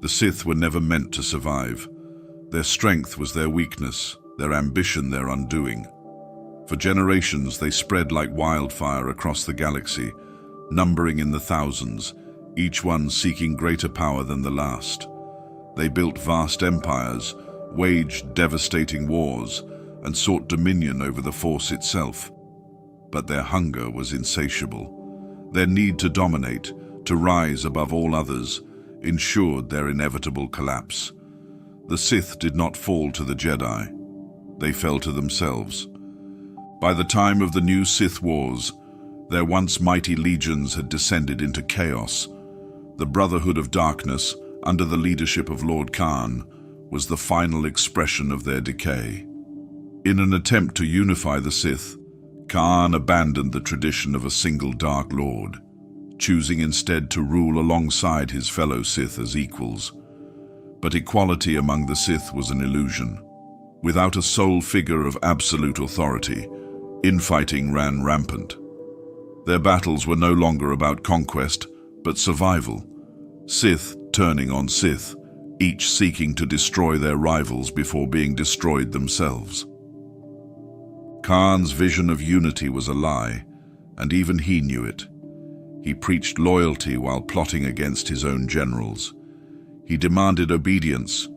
The Sith were never meant to survive. Their strength was their weakness, their ambition their undoing. For generations they spread like wildfire across the galaxy, numbering in the thousands, each one seeking greater power than the last. They built vast empires, waged devastating wars, and sought dominion over the Force itself. But their hunger was insatiable. Their need to dominate, to rise above all others, ensured their inevitable collapse. The Sith did not fall to the Jedi. They fell to themselves. By the time of the new Sith Wars, their once mighty legions had descended into chaos. The Brotherhood of Darkness, under the leadership of Lord Khan, was the final expression of their decay. In an attempt to unify the Sith, Khan abandoned the tradition of a single Dark Lord, choosing instead to rule alongside his fellow Sith as equals. But equality among the Sith was an illusion. Without a sole figure of absolute authority, infighting ran rampant. Their battles were no longer about conquest, but survival. Sith turning on Sith, each seeking to destroy their rivals before being destroyed themselves. Khan's vision of unity was a lie, and even he knew it. He preached loyalty while plotting against his own generals. He demanded obedience,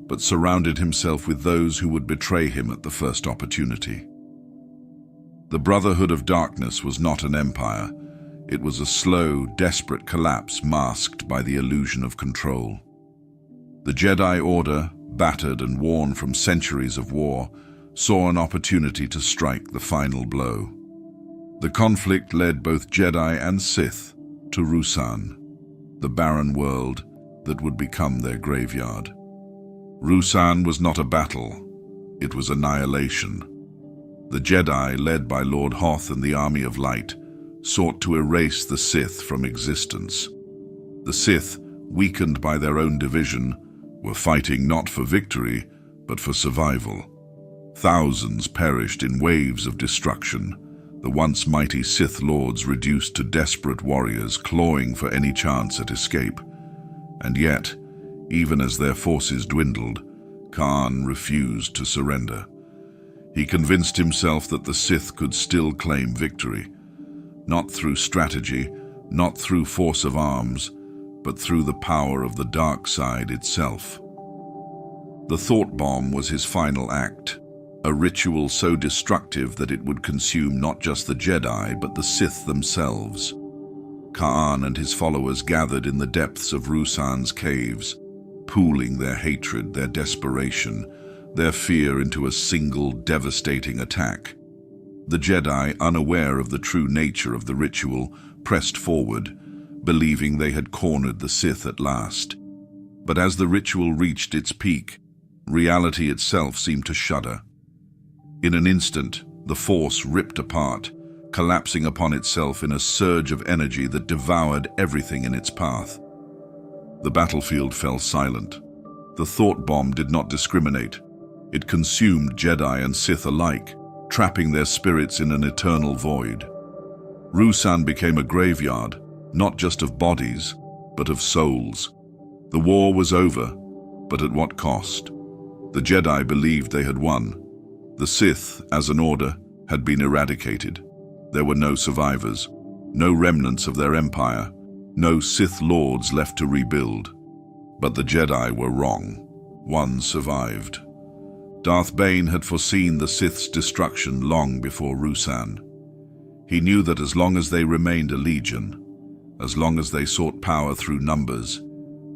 but surrounded himself with those who would betray him at the first opportunity. The Brotherhood of Darkness was not an empire. It was a slow, desperate collapse masked by the illusion of control. The Jedi Order, battered and worn from centuries of war, saw an opportunity to strike the final blow. The conflict led both Jedi and Sith to Ruusan, the barren world that would become their graveyard. Ruusan was not a battle, it was annihilation. The Jedi, led by Lord Hoth and the Army of Light, sought to erase the Sith from existence. The Sith, weakened by their own division, were fighting not for victory, but for survival. Thousands perished in waves of destruction, the once mighty Sith Lords reduced to desperate warriors clawing for any chance at escape. And yet, even as their forces dwindled, Khan refused to surrender. He convinced himself that the Sith could still claim victory, not through strategy, not through force of arms, but through the power of the dark side itself. The thought bomb was his final act, a ritual so destructive that it would consume not just the Jedi, but the Sith themselves. Khan and his followers gathered in the depths of Ruusan's caves, pooling their hatred, their desperation, their fear into a single devastating attack. The Jedi, unaware of the true nature of the ritual, pressed forward, believing they had cornered the Sith at last. But as the ritual reached its peak, reality itself seemed to shudder. In an instant, the Force ripped apart, collapsing upon itself in a surge of energy that devoured everything in its path. The battlefield fell silent. The thought bomb did not discriminate. It consumed Jedi and Sith alike, trapping their spirits in an eternal void. Ruusan became a graveyard, not just of bodies, but of souls. The war was over, but at what cost? The Jedi believed they had won. The Sith, as an order, had been eradicated. There were no survivors, no remnants of their empire, no Sith Lords left to rebuild. But the Jedi were wrong. One survived. Darth Bane had foreseen the Sith's destruction long before Ruusan. He knew that as long as they remained a legion, as long as they sought power through numbers,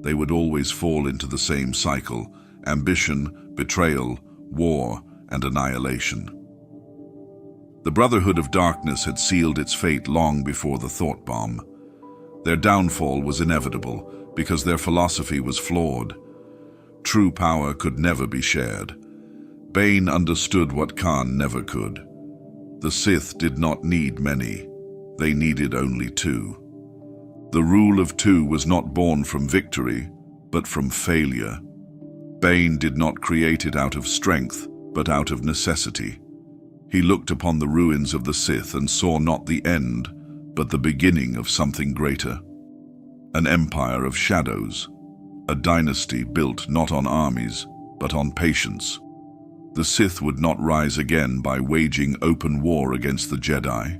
they would always fall into the same cycle: ambition, betrayal, war, and annihilation. The Brotherhood of Darkness had sealed its fate long before the thought bomb. Their downfall was inevitable because their philosophy was flawed. True power could never be shared. Bane understood what Khan never could. The Sith did not need many. They needed only two. The rule of two was not born from victory, but from failure. Bane did not create it out of strength, but out of necessity. He looked upon the ruins of the Sith and saw not the end, but the beginning of something greater. An empire of shadows, a dynasty built not on armies, but on patience. The Sith would not rise again by waging open war against the Jedi.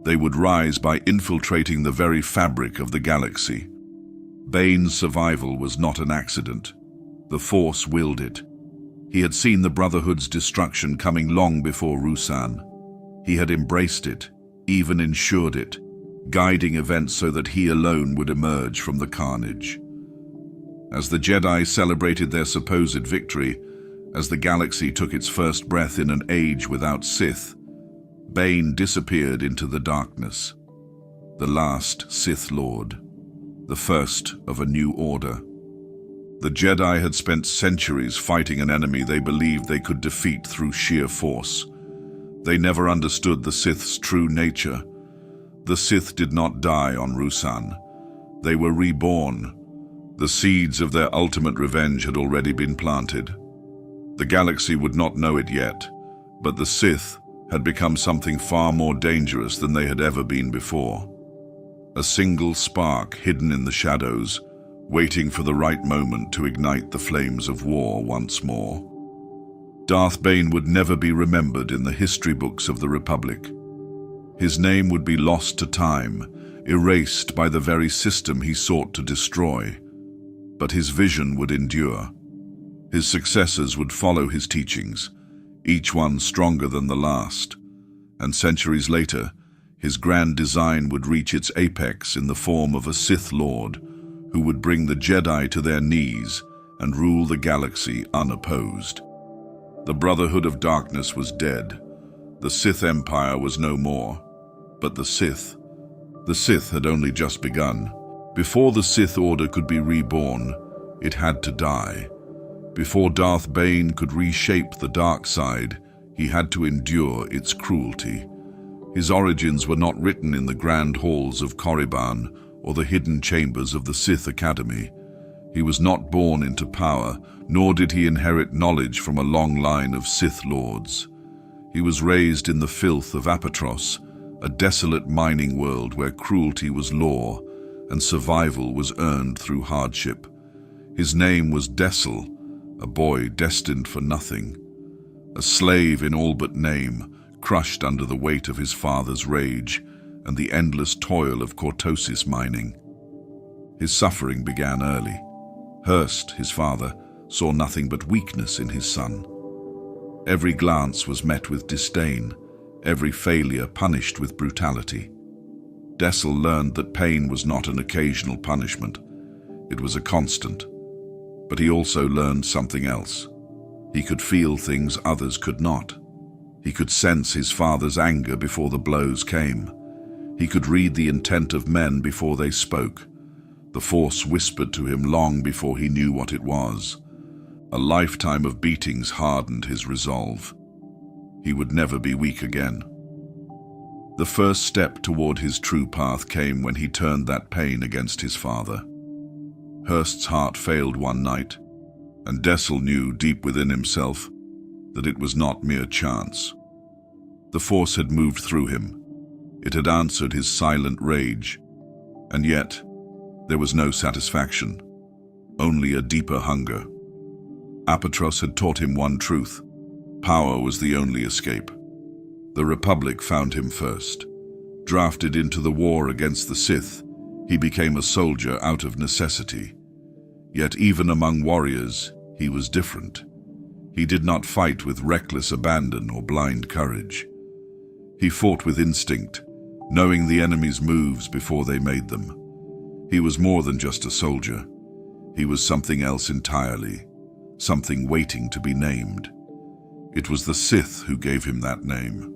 They would rise by infiltrating the very fabric of the galaxy. Bane's survival was not an accident. The Force willed it. He had seen the Brotherhood's destruction coming long before Ruusan. He had embraced it, even ensured it, guiding events so that he alone would emerge from the carnage. As the Jedi celebrated their supposed victory, as the galaxy took its first breath in an age without Sith, Bane disappeared into the darkness. The last Sith Lord, the first of a new order. The Jedi had spent centuries fighting an enemy they believed they could defeat through sheer force. They never understood the Sith's true nature. The Sith did not die on Ruusan. They were reborn. The seeds of their ultimate revenge had already been planted. The galaxy would not know it yet, but the Sith had become something far more dangerous than they had ever been before. A single spark hidden in the shadows, waiting for the right moment to ignite the flames of war once more. Darth Bane would never be remembered in the history books of the Republic. His name would be lost to time, erased by the very system he sought to destroy. But his vision would endure. His successors would follow his teachings, each one stronger than the last. And centuries later, his grand design would reach its apex in the form of a Sith Lord who would bring the Jedi to their knees and rule the galaxy unopposed. The Brotherhood of Darkness was dead. The Sith Empire was no more. But the Sith had only just begun. Before the Sith Order could be reborn, it had to die. Before Darth Bane could reshape the dark side, he had to endure its cruelty. His origins were not written in the grand halls of Korriban or the hidden chambers of the Sith Academy. He was not born into power, nor did he inherit knowledge from a long line of Sith Lords. He was raised in the filth of Apatros, a desolate mining world where cruelty was law and survival was earned through hardship. His name was Dessel, a boy destined for nothing. A slave in all but name, crushed under the weight of his father's rage and the endless toil of cortosis mining. His suffering began early. Hurst, his father, saw nothing but weakness in his son. Every glance was met with disdain, every failure punished with brutality. Dessel learned that pain was not an occasional punishment. It was a constant. But he also learned something else. He could feel things others could not. He could sense his father's anger before the blows came. He could read the intent of men before they spoke. The Force whispered to him long before he knew what it was. A lifetime of beatings hardened his resolve. He would never be weak again. The first step toward his true path came when he turned that pain against his father. Hurst's heart failed one night, and Dessel knew deep within himself that it was not mere chance. The Force had moved through him. It had answered his silent rage, and yet there was no satisfaction, only a deeper hunger. Apatros had taught him one truth: power was the only escape. The Republic found him first. Drafted into the war against the Sith, he became a soldier out of necessity. Yet even among warriors, he was different. He did not fight with reckless abandon or blind courage. He fought with instinct, knowing the enemy's moves before they made them. He was more than just a soldier. He was something else entirely, something waiting to be named. It was the Sith who gave him that name.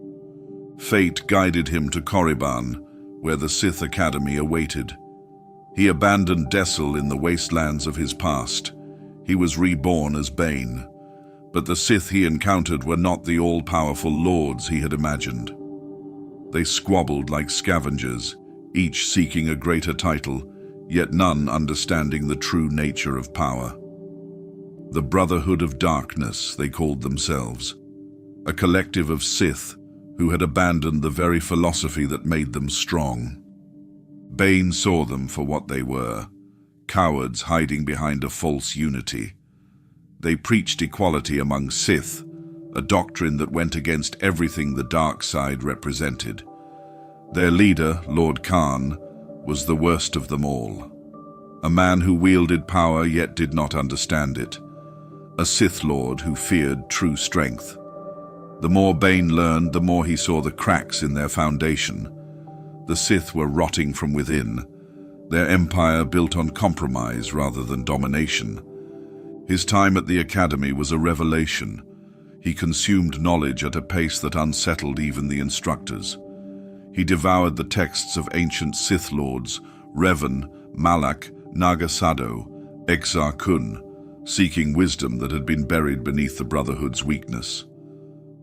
Fate guided him to Korriban, where the Sith Academy awaited. He abandoned Dessel in the wastelands of his past. He was reborn as Bane. But the Sith he encountered were not the all-powerful lords he had imagined. They squabbled like scavengers, each seeking a greater title, yet none understanding the true nature of power. The Brotherhood of Darkness, they called themselves, a collective of Sith who had abandoned the very philosophy that made them strong. Bane saw them for what they were, cowards hiding behind a false unity. They preached equality among Sith, a doctrine that went against everything the dark side represented. Their leader, Lord Khan, was the worst of them all. A man who wielded power yet did not understand it. A Sith Lord who feared true strength. The more Bane learned, the more he saw the cracks in their foundation. The Sith were rotting from within, their empire built on compromise rather than domination. His time at the academy was a revelation. He consumed knowledge at a pace that unsettled even the instructors. He devoured the texts of ancient Sith lords, Revan, Malak, Nagasado, Exar Kun, seeking wisdom that had been buried beneath the Brotherhood's weakness.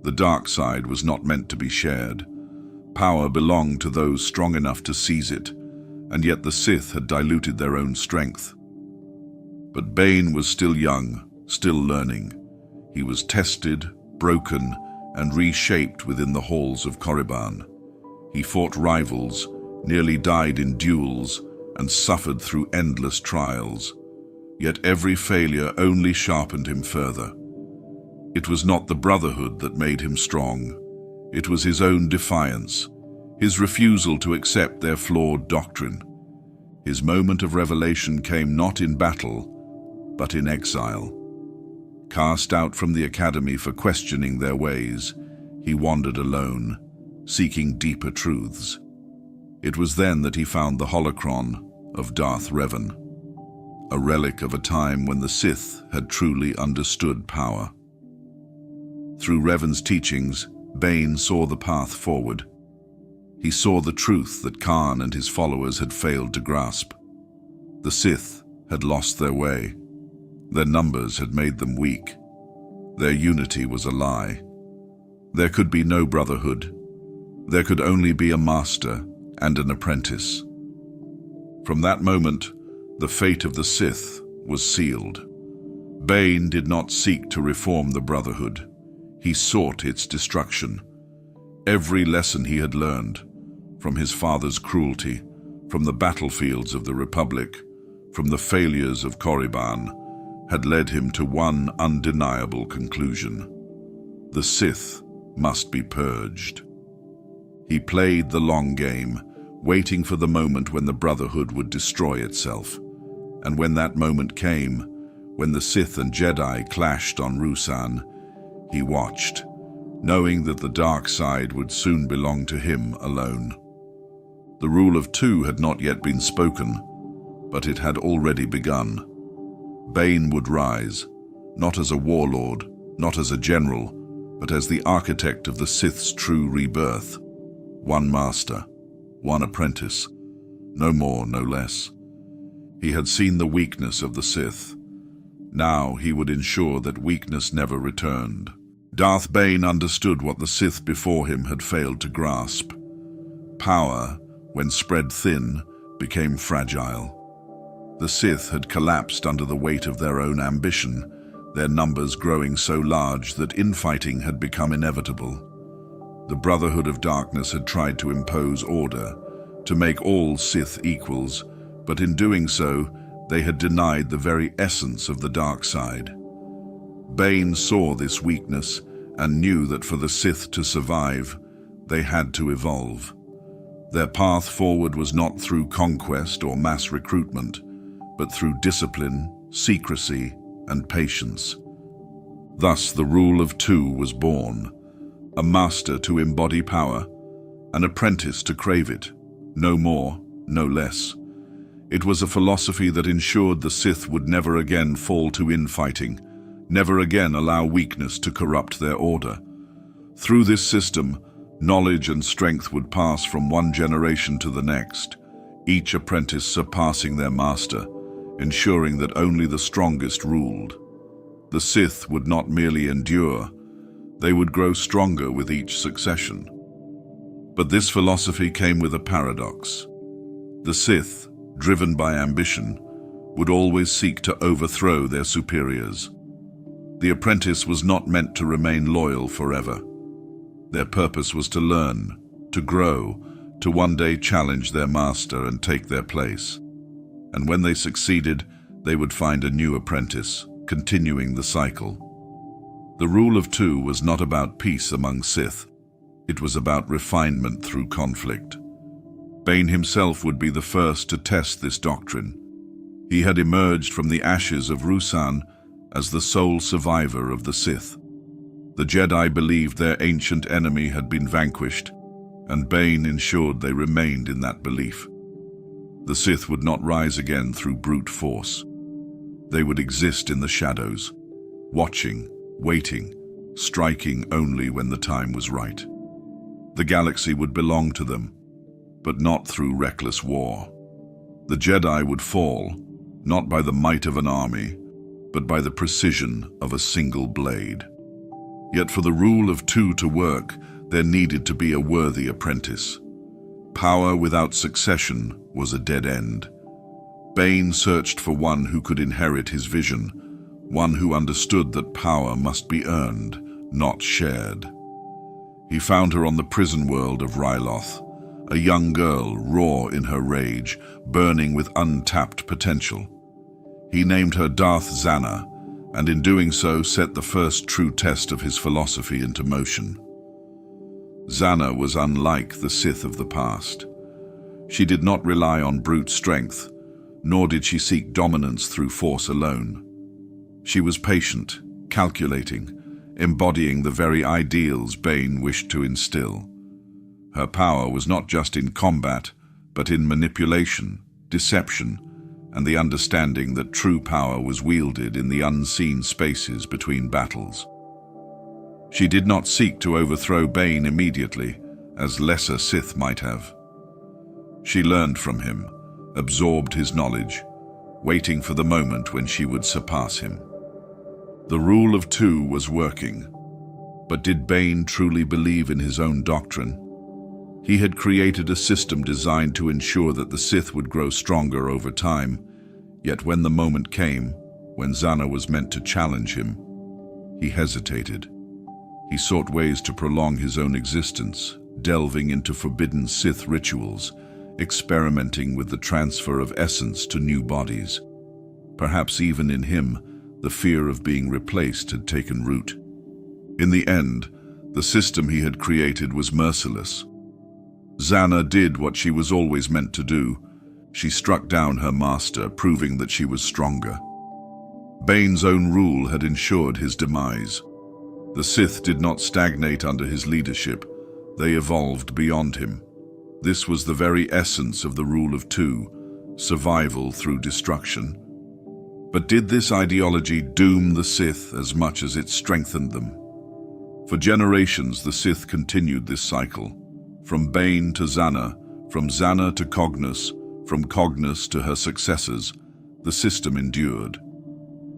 The dark side was not meant to be shared. Power belonged to those strong enough to seize it, and yet the Sith had diluted their own strength. But Bane was still young, still learning. He was tested, broken, and reshaped within the halls of Korriban. He fought rivals, nearly died in duels, and suffered through endless trials. Yet every failure only sharpened him further. It was not the Brotherhood that made him strong. It was his own defiance, his refusal to accept their flawed doctrine. His moment of revelation came not in battle, but in exile. Cast out from the academy for questioning their ways, he wandered alone, seeking deeper truths. It was then that he found the Holocron of Darth Revan, a relic of a time when the Sith had truly understood power. Through Revan's teachings, Bane saw the path forward. He saw the truth that Khan and his followers had failed to grasp. The Sith had lost their way. Their numbers had made them weak. Their unity was a lie. There could be no brotherhood. There could only be a master and an apprentice. From that moment, the fate of the Sith was sealed. Bane did not seek to reform the Brotherhood. He sought its destruction. Every lesson he had learned, from his father's cruelty, from the battlefields of the Republic, from the failures of Korriban, had led him to one undeniable conclusion. The Sith must be purged. He played the long game, waiting for the moment when the Brotherhood would destroy itself. And when that moment came, when the Sith and Jedi clashed on Ruusan, he watched, knowing that the dark side would soon belong to him alone. The rule of two had not yet been spoken, but it had already begun. Bane would rise, not as a warlord, not as a general, but as the architect of the Sith's true rebirth. One master, one apprentice, no more, no less. He had seen the weakness of the Sith. Now he would ensure that weakness never returned. Darth Bane understood what the Sith before him had failed to grasp. Power, when spread thin, became fragile. The Sith had collapsed under the weight of their own ambition, their numbers growing so large that infighting had become inevitable. The Brotherhood of Darkness had tried to impose order, to make all Sith equals, but in doing so, they had denied the very essence of the dark side. Bane saw this weakness and knew that for the Sith to survive, they had to evolve. Their path forward was not through conquest or mass recruitment, but through discipline, secrecy, and patience. Thus the rule of two was born, a master to embody power, an apprentice to crave it, no more, no less. It was a philosophy that ensured the Sith would never again fall to infighting, never again allow weakness to corrupt their order. Through this system, knowledge and strength would pass from one generation to the next, each apprentice surpassing their master, ensuring that only the strongest ruled. The Sith would not merely endure, they would grow stronger with each succession. But this philosophy came with a paradox. The Sith, driven by ambition, would always seek to overthrow their superiors. The apprentice was not meant to remain loyal forever. Their purpose was to learn, to grow, to one day challenge their master and take their place. and when they succeeded, they would find a new apprentice, continuing the cycle. The rule of two was not about peace among Sith. It was about refinement through conflict. Bane himself would be the first to test this doctrine. He had emerged from the ashes of Ruusan as the sole survivor of the Sith. The Jedi believed their ancient enemy had been vanquished, and Bane ensured they remained in that belief. The Sith would not rise again through brute force. They would exist in the shadows, watching, waiting, striking only when the time was right. The galaxy would belong to them, but not through reckless war. The Jedi would fall, not by the might of an army, but by the precision of a single blade. Yet for the rule of two to work, there needed to be a worthy apprentice. Power without succession was a dead end. Bane searched for one who could inherit his vision, one who understood that power must be earned, not shared. He found her on the prison world of Ryloth, a young girl raw in her rage, burning with untapped potential. He named her Darth Zannah, and in doing so set the first true test of his philosophy into motion. Zannah was unlike the Sith of the past. She did not rely on brute strength, nor did she seek dominance through force alone. She was patient, calculating, embodying the very ideals Bane wished to instill. Her power was not just in combat, but in manipulation, deception, and the understanding that true power was wielded in the unseen spaces between battles. She did not seek to overthrow Bane immediately, as lesser Sith might have. She learned from him, absorbed his knowledge, waiting for the moment when she would surpass him. The rule of two was working, but did Bane truly believe in his own doctrine? He had created a system designed to ensure that the Sith would grow stronger over time, yet when the moment came, when Zannah was meant to challenge him, he hesitated. He sought ways to prolong his own existence, delving into forbidden Sith rituals, experimenting with the transfer of essence to new bodies. Perhaps even in him, the fear of being replaced had taken root. In the end, the system he had created was merciless. Zannah did what she was always meant to do. She struck down her master, proving that she was stronger. Bane's own rule had ensured his demise. The Sith did not stagnate under his leadership. They evolved beyond him. This was the very essence of the rule of two, survival through destruction. But did this ideology doom the Sith as much as it strengthened them? For generations, the Sith continued this cycle. From Bane to Zannah, from Zannah to Cognos, from Cognos to her successors, the system endured.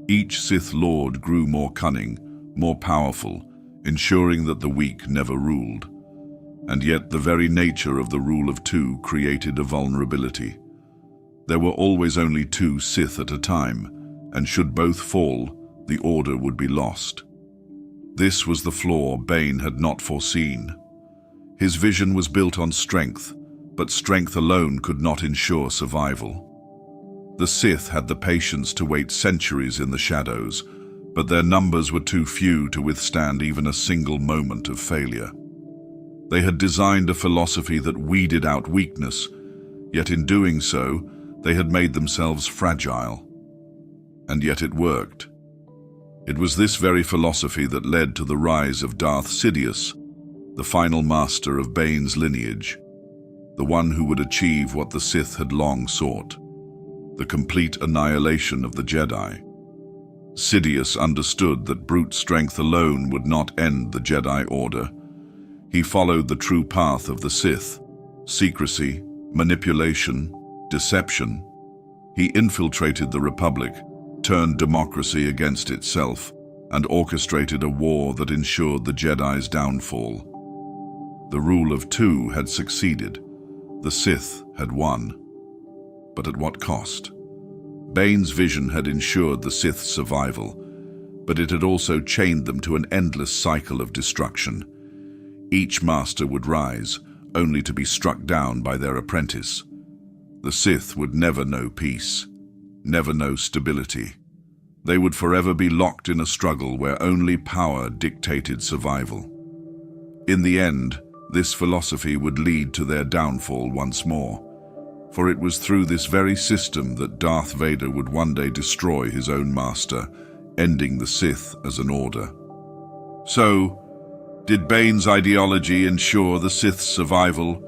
Each Sith Lord grew more cunning, more powerful, ensuring that the weak never ruled. And yet the very nature of the rule of two created a vulnerability. There were always only two Sith at a time, and should both fall, the order would be lost. This was the flaw Bane had not foreseen. His vision was built on strength, but strength alone could not ensure survival. The Sith had the patience to wait centuries in the shadows, but their numbers were too few to withstand even a single moment of failure. They had designed a philosophy that weeded out weakness, yet in doing so, they had made themselves fragile. And yet it worked. It was this very philosophy that led to the rise of Darth Sidious, the final master of Bane's lineage, the one who would achieve what the Sith had long sought, the complete annihilation of the Jedi. Sidious understood that brute strength alone would not end the Jedi Order. He followed the true path of the Sith: secrecy, manipulation, deception. He infiltrated the Republic, turned democracy against itself, and orchestrated a war that ensured the Jedi's downfall. The rule of two had succeeded. The Sith had won. But at what cost? Bane's vision had ensured the Sith's survival, but it had also chained them to an endless cycle of destruction. Each master would rise, only to be struck down by their apprentice. The Sith would never know peace, never know stability. They would forever be locked in a struggle where only power dictated survival. In the end, this philosophy would lead to their downfall once more, for it was through this very system that Darth Vader would one day destroy his own master, ending the Sith as an order. So, did Bane's ideology ensure the Sith's survival,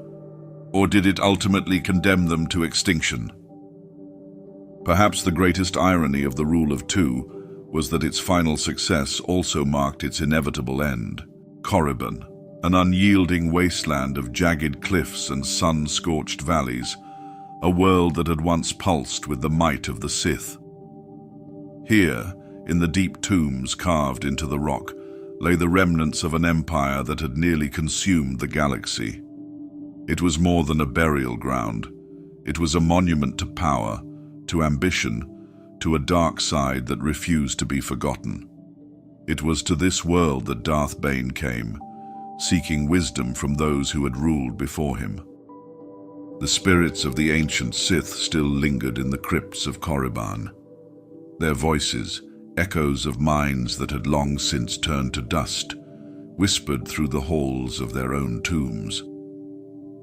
or did it ultimately condemn them to extinction? Perhaps the greatest irony of the Rule of Two was that its final success also marked its inevitable end. Korriban, an unyielding wasteland of jagged cliffs and sun-scorched valleys, a world that had once pulsed with the might of the Sith. Here, in the deep tombs carved into the rock, lay the remnants of an empire that had nearly consumed the galaxy. It was more than a burial ground. It was a monument to power, to ambition, to a dark side that refused to be forgotten. It was to this world that Darth Bane came, seeking wisdom from those who had ruled before him. The spirits of the ancient Sith still lingered in the crypts of Korriban. Their voices, echoes of minds that had long since turned to dust, whispered through the halls of their own tombs.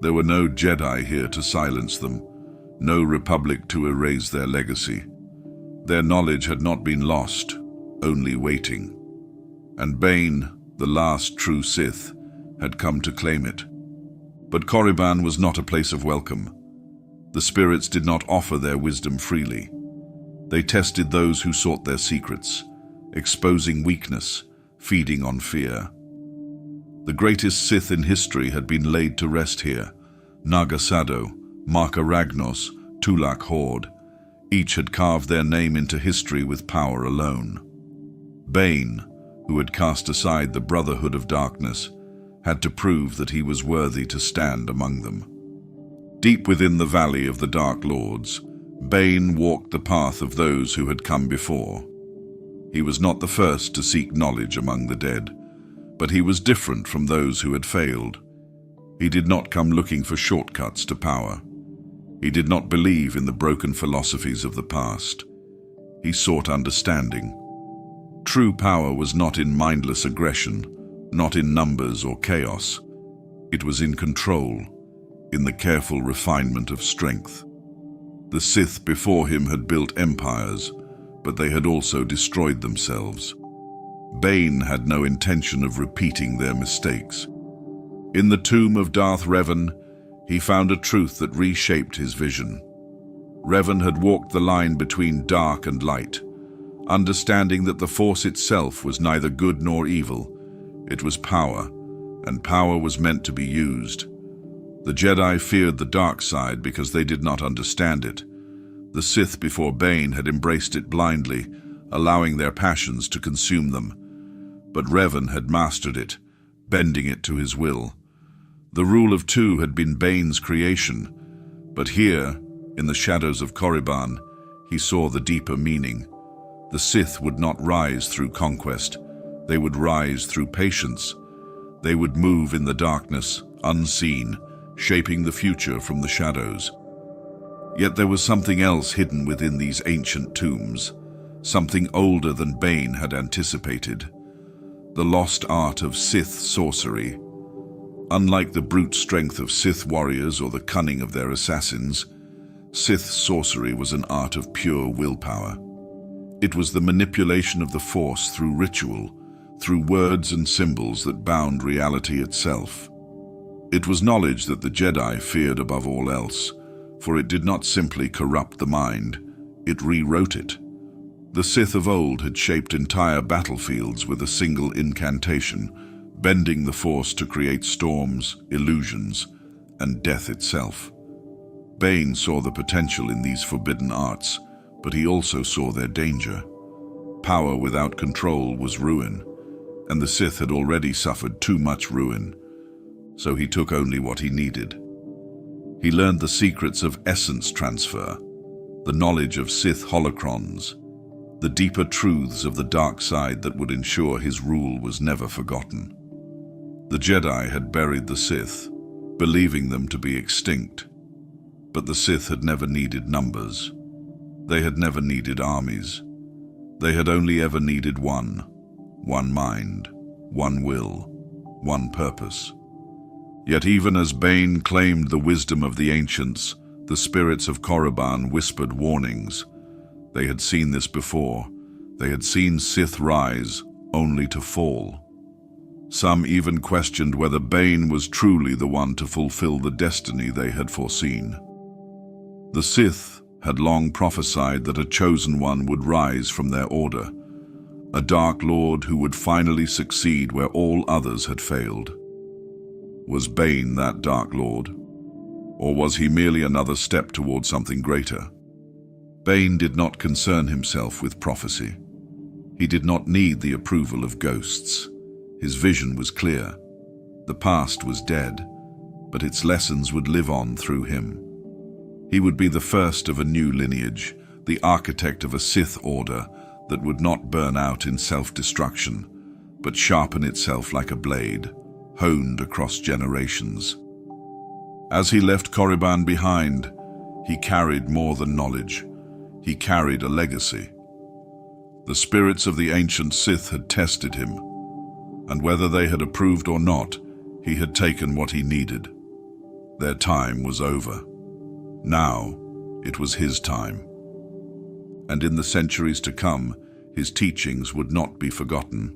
There were no Jedi here to silence them, no Republic to erase their legacy. Their knowledge had not been lost, only waiting. And Bane, the last true Sith, had come to claim it. But Korriban was not a place of welcome. The spirits did not offer their wisdom freely. They tested those who sought their secrets, exposing weakness, feeding on fear. The greatest Sith in history had been laid to rest here. Naga Sadow, Marka Ragnos, Tulak Horde, each had carved their name into history with power alone. Bane, who had cast aside the Brotherhood of Darkness, had to prove that he was worthy to stand among them. Deep within the Valley of the Dark Lords, Bane walked the path of those who had come before. He was not the first to seek knowledge among the dead, but he was different from those who had failed. He did not come looking for shortcuts to power. He did not believe in the broken philosophies of the past. He sought understanding. True power was not in mindless aggression, not in numbers or chaos. It was in control, in the careful refinement of strength. The Sith before him had built empires, but they had also destroyed themselves. Bane had no intention of repeating their mistakes. In the tomb of Darth Revan, he found a truth that reshaped his vision. Revan had walked the line between dark and light, understanding that the Force itself was neither good nor evil. It was power, and power was meant to be used. The Jedi feared the dark side because they did not understand it. The Sith before Bane had embraced it blindly, allowing their passions to consume them. But Revan had mastered it, bending it to his will. The Rule of Two had been Bane's creation, but here, in the shadows of Korriban, he saw the deeper meaning. The Sith would not rise through conquest. They would rise through patience. They would move in the darkness, unseen, shaping the future from the shadows. Yet there was something else hidden within these ancient tombs, something older than Bane had anticipated. The lost art of Sith sorcery. Unlike the brute strength of Sith warriors or the cunning of their assassins, Sith sorcery was an art of pure willpower. It was the manipulation of the Force through ritual, through words and symbols that bound reality itself. It was knowledge that the Jedi feared above all else, for it did not simply corrupt the mind, it rewrote it. The Sith of old had shaped entire battlefields with a single incantation, bending the Force to create storms, illusions, and death itself. Bane saw the potential in these forbidden arts, but he also saw their danger. Power without control was ruin, and the Sith had already suffered too much ruin, so he took only what he needed. He learned the secrets of essence transfer, the knowledge of Sith holocrons, the deeper truths of the dark side that would ensure his rule was never forgotten. The Jedi had buried the Sith, believing them to be extinct. But the Sith had never needed numbers. They had never needed armies. They had only ever needed one mind, one will, one purpose. Yet even as Bane claimed the wisdom of the ancients, the spirits of Korriban whispered warnings. They had seen this before. They had seen Sith rise, only to fall. Some even questioned whether Bane was truly the one to fulfill the destiny they had foreseen. The Sith had long prophesied that a chosen one would rise from their order, a Dark Lord who would finally succeed where all others had failed. Was Bane that Dark Lord? Or was he merely another step toward something greater? Bane did not concern himself with prophecy. He did not need the approval of ghosts. His vision was clear. The past was dead, but its lessons would live on through him. He would be the first of a new lineage, the architect of a Sith order that would not burn out in self-destruction, but sharpen itself like a blade, honed across generations. As he left Korriban behind, he carried more than knowledge. He carried a legacy. The spirits of the ancient Sith had tested him, and whether they had approved or not, he had taken what he needed. Their time was over. Now, it was his time. And in the centuries to come, his teachings would not be forgotten.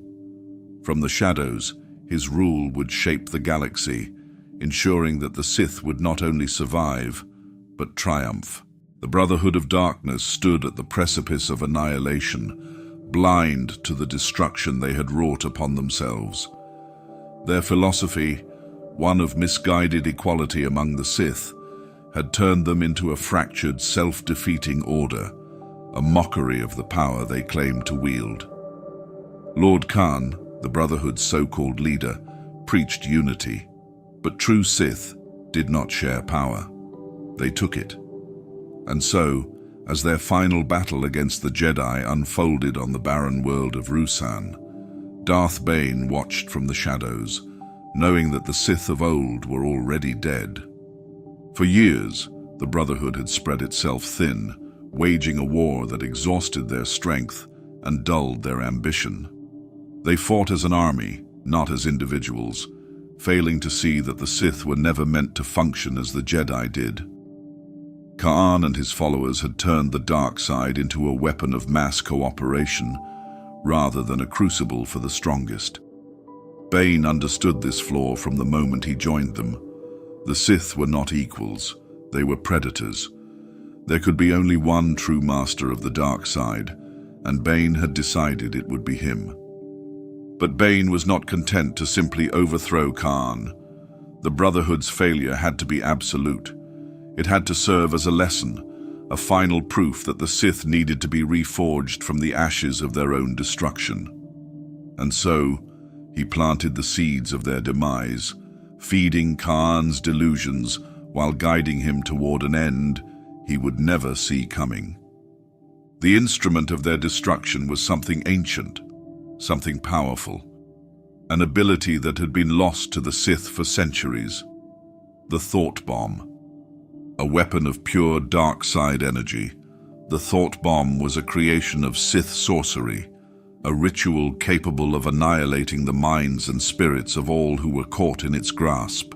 From the shadows, his rule would shape the galaxy, ensuring that the Sith would not only survive, but triumph. The Brotherhood of Darkness stood at the precipice of annihilation, blind to the destruction they had wrought upon themselves. Their philosophy, one of misguided equality among the Sith, had turned them into a fractured, self-defeating order, a mockery of the power they claimed to wield. Lord Khan, the Brotherhood's so-called leader, preached unity, but true Sith did not share power. They took it. And so, as their final battle against the Jedi unfolded on the barren world of Ruusan, Darth Bane watched from the shadows, knowing that the Sith of old were already dead. For years, the Brotherhood had spread itself thin, waging a war that exhausted their strength and dulled their ambition. They fought as an army, not as individuals, failing to see that the Sith were never meant to function as the Jedi did. Ka'an and his followers had turned the dark side into a weapon of mass cooperation, rather than a crucible for the strongest. Bane understood this flaw from the moment he joined them. The Sith were not equals, they were predators. There could be only one true master of the dark side, and Bane had decided it would be him. But Bane was not content to simply overthrow Khan. The Brotherhood's failure had to be absolute. It had to serve as a lesson, a final proof that the Sith needed to be reforged from the ashes of their own destruction. And so, he planted the seeds of their demise, feeding Khan's delusions while guiding him toward an end he would never see coming. The instrument of their destruction was something ancient, something powerful, an ability that had been lost to the Sith for centuries. The Thought Bomb. A weapon of pure dark side energy, the Thought Bomb was a creation of Sith sorcery, a ritual capable of annihilating the minds and spirits of all who were caught in its grasp.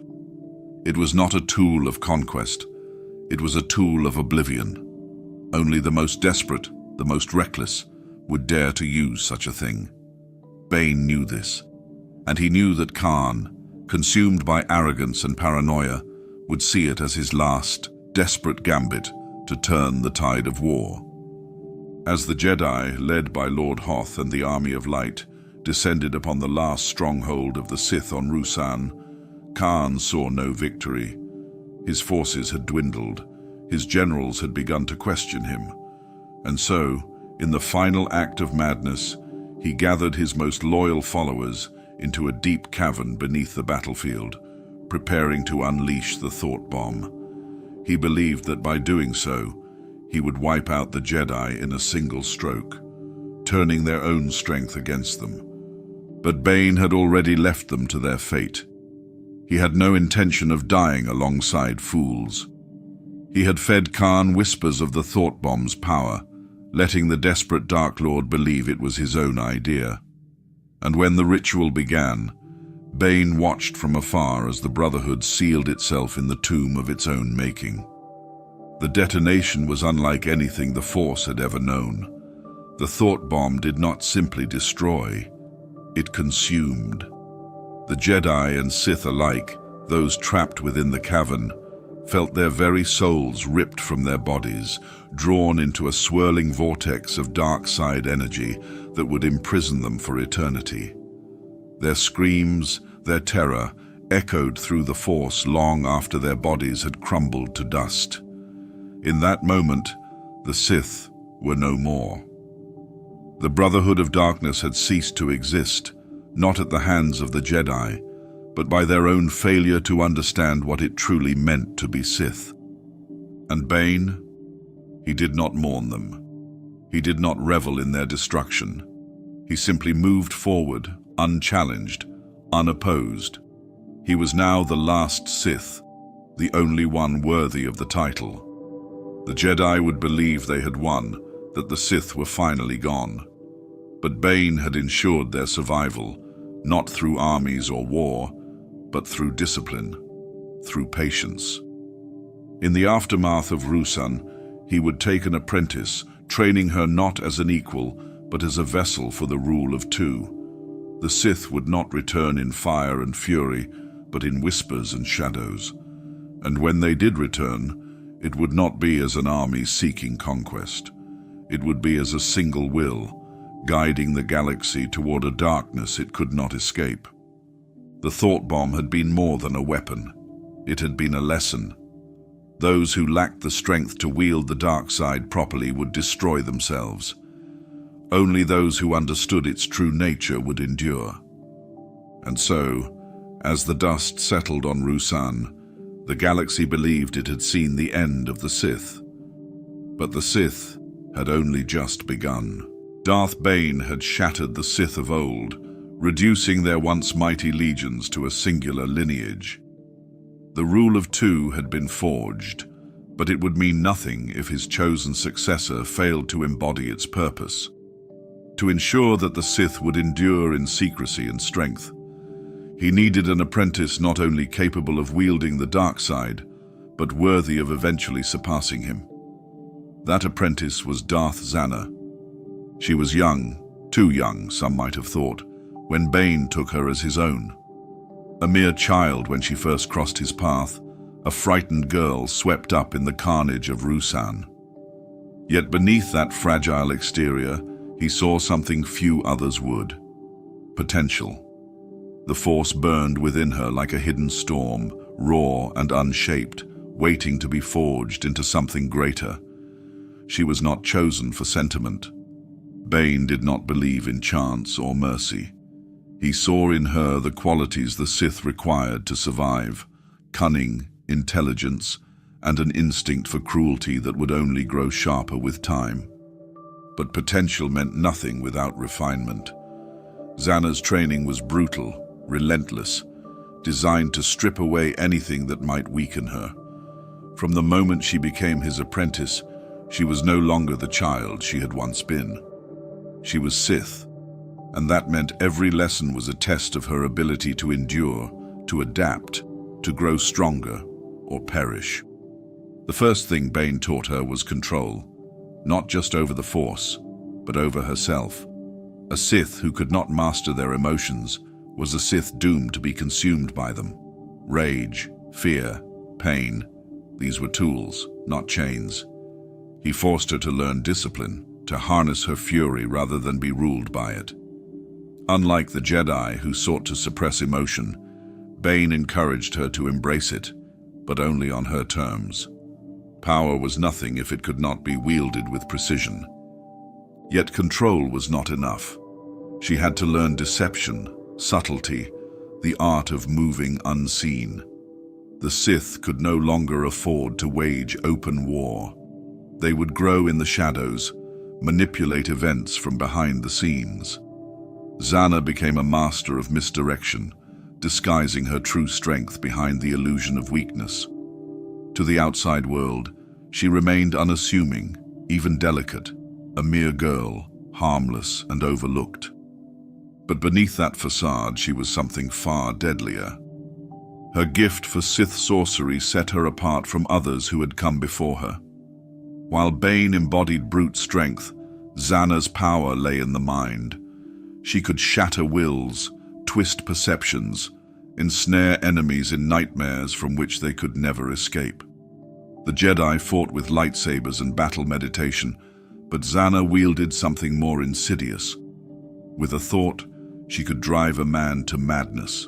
It was not a tool of conquest, it was a tool of oblivion. Only the most desperate, the most reckless, would dare to use such a thing. Bane knew this, and he knew that Khan, consumed by arrogance and paranoia, would see it as his last, desperate gambit to turn the tide of war. As the Jedi, led by Lord Hoth and the Army of Light, descended upon the last stronghold of the Sith on Ruusan, Khan saw no victory. His forces had dwindled, his generals had begun to question him, and so, in the final act of madness, he gathered his most loyal followers into a deep cavern beneath the battlefield, preparing to unleash the Thought Bomb. He believed that by doing so, he would wipe out the Jedi in a single stroke, turning their own strength against them. But Bane had already left them to their fate. He had no intention of dying alongside fools. He had fed Khan whispers of the thought bomb's power, letting the desperate Dark Lord believe it was his own idea. And when the ritual began, Bane watched from afar as the Brotherhood sealed itself in the tomb of its own making. The detonation was unlike anything the Force had ever known. The thought bomb did not simply destroy, it consumed. The Jedi and Sith alike, those trapped within the cavern, felt their very souls ripped from their bodies, drawn into a swirling vortex of dark side energy that would imprison them for eternity. Their screams, their terror, echoed through the Force long after their bodies had crumbled to dust. In that moment, the Sith were no more. The Brotherhood of Darkness had ceased to exist, not at the hands of the Jedi, but by their own failure to understand what it truly meant to be Sith. And Bane? He did not mourn them. He did not revel in their destruction. He simply moved forward, unchallenged, unopposed. He was now the last Sith, the only one worthy of the title. The Jedi would believe they had won, that the Sith were finally gone. But Bane had ensured their survival, not through armies or war, but through discipline, through patience. In the aftermath of Ruusan, he would take an apprentice, training her not as an equal, but as a vessel for the rule of two. The Sith would not return in fire and fury, but in whispers and shadows. And when they did return, it would not be as an army seeking conquest. It would be as a single will, guiding the galaxy toward a darkness it could not escape. The thought bomb had been more than a weapon. It had been a lesson. Those who lacked the strength to wield the dark side properly would destroy themselves. Only those who understood its true nature would endure. And so, as the dust settled on Ruusan, the galaxy believed it had seen the end of the Sith. But the Sith had only just begun. Darth Bane had shattered the Sith of old, reducing their once mighty legions to a singular lineage. The rule of two had been forged, but it would mean nothing if his chosen successor failed to embody its purpose. To ensure that the Sith would endure in secrecy and strength, he needed an apprentice not only capable of wielding the dark side, but worthy of eventually surpassing him. That apprentice was Darth Zannah. She was young, too young, some might have thought, when Bane took her as his own. A mere child when she first crossed his path, a frightened girl swept up in the carnage of Ruusan. Yet beneath that fragile exterior, he saw something few others would: potential. The Force burned within her like a hidden storm, raw and unshaped, waiting to be forged into something greater. She was not chosen for sentiment. Bane did not believe in chance or mercy. He saw in her the qualities the Sith required to survive: cunning, intelligence, and an instinct for cruelty that would only grow sharper with time. But potential meant nothing without refinement. Zannah's training was brutal, relentless, designed to strip away anything that might weaken her. From the moment she became his apprentice, she was no longer the child she had once been. She was Sith, and that meant every lesson was a test of her ability to endure, to adapt, to grow stronger, or perish. The first thing Bane taught her was control, not just over the Force, but over herself. A Sith who could not master their emotions was a Sith doomed to be consumed by them. Rage, fear, pain, these were tools, not chains. He forced her to learn discipline, to harness her fury rather than be ruled by it. Unlike the Jedi who sought to suppress emotion, Bane encouraged her to embrace it, but only on her terms. Power was nothing if it could not be wielded with precision. Yet control was not enough. She had to learn deception, subtlety, the art of moving unseen. The Sith could no longer afford to wage open war. They would grow in the shadows, manipulate events from behind the scenes. Zannah became a master of misdirection, disguising her true strength behind the illusion of weakness. To the outside world, She remained unassuming, even delicate, a mere girl, harmless and overlooked. But beneath that facade, she was something far deadlier. Her gift for Sith sorcery set her apart from others who had come before her. While Bane embodied brute strength, Zannah's power lay in the mind. She could shatter wills, twist perceptions, ensnare enemies in nightmares from which they could never escape. The Jedi fought with lightsabers and battle meditation, but Zannah wielded something more insidious. With a thought, she could drive a man to madness.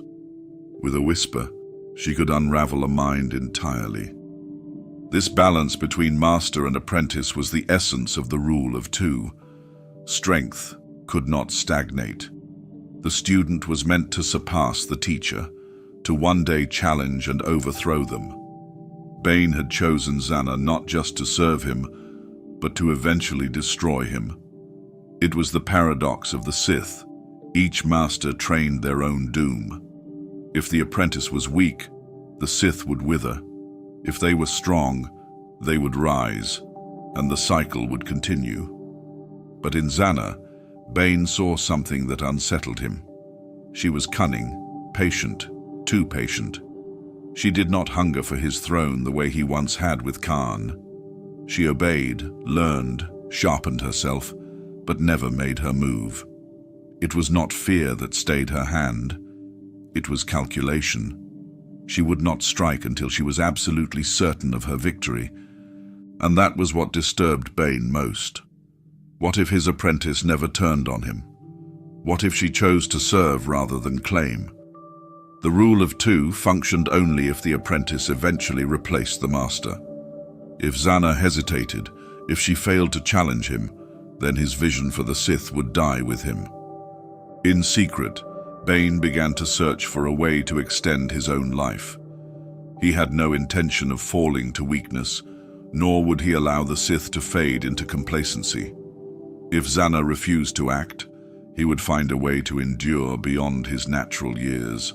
With a whisper, she could unravel a mind entirely. This balance between master and apprentice was the essence of the rule of two. Strength could not stagnate. The student was meant to surpass the teacher, to one day challenge and overthrow them. Bane had chosen Zannah not just to serve him, but to eventually destroy him. It was the paradox of the Sith. Each master trained their own doom. If the apprentice was weak, the Sith would wither. If they were strong, they would rise, and the cycle would continue. But in Zannah, Bane saw something that unsettled him. She was cunning, patient, too patient. She did not hunger for his throne the way he once had with Khan. She obeyed, learned, sharpened herself, but never made her move. It was not fear that stayed her hand. It was calculation. She would not strike until she was absolutely certain of her victory. And that was what disturbed Bane most. What if his apprentice never turned on him? What if she chose to serve rather than claim? The rule of two functioned only if the apprentice eventually replaced the master. If Zannah hesitated, if she failed to challenge him, then his vision for the Sith would die with him. In secret, Bane began to search for a way to extend his own life. He had no intention of falling to weakness, nor would he allow the Sith to fade into complacency. If Zannah refused to act, he would find a way to endure beyond his natural years,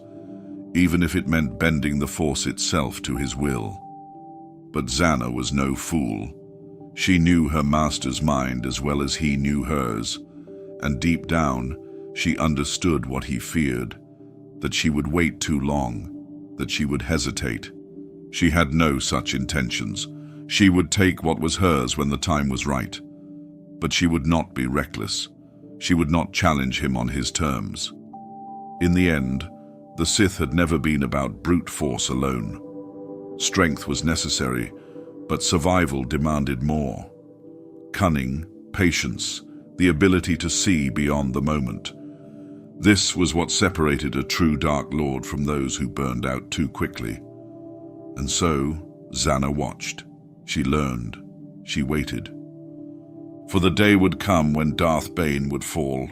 even if it meant bending the Force itself to his will. But Zannah was no fool. She knew her master's mind as well as he knew hers, and deep down, she understood what he feared, that she would wait too long, that she would hesitate. She had no such intentions. She would take what was hers when the time was right. But she would not be reckless. She would not challenge him on his terms. In the end, the Sith had never been about brute force alone. Strength was necessary, but survival demanded more. Cunning, patience, the ability to see beyond the moment. This was what separated a true Dark Lord from those who burned out too quickly. And so, Zannah watched. She learned. She waited. For the day would come when Darth Bane would fall,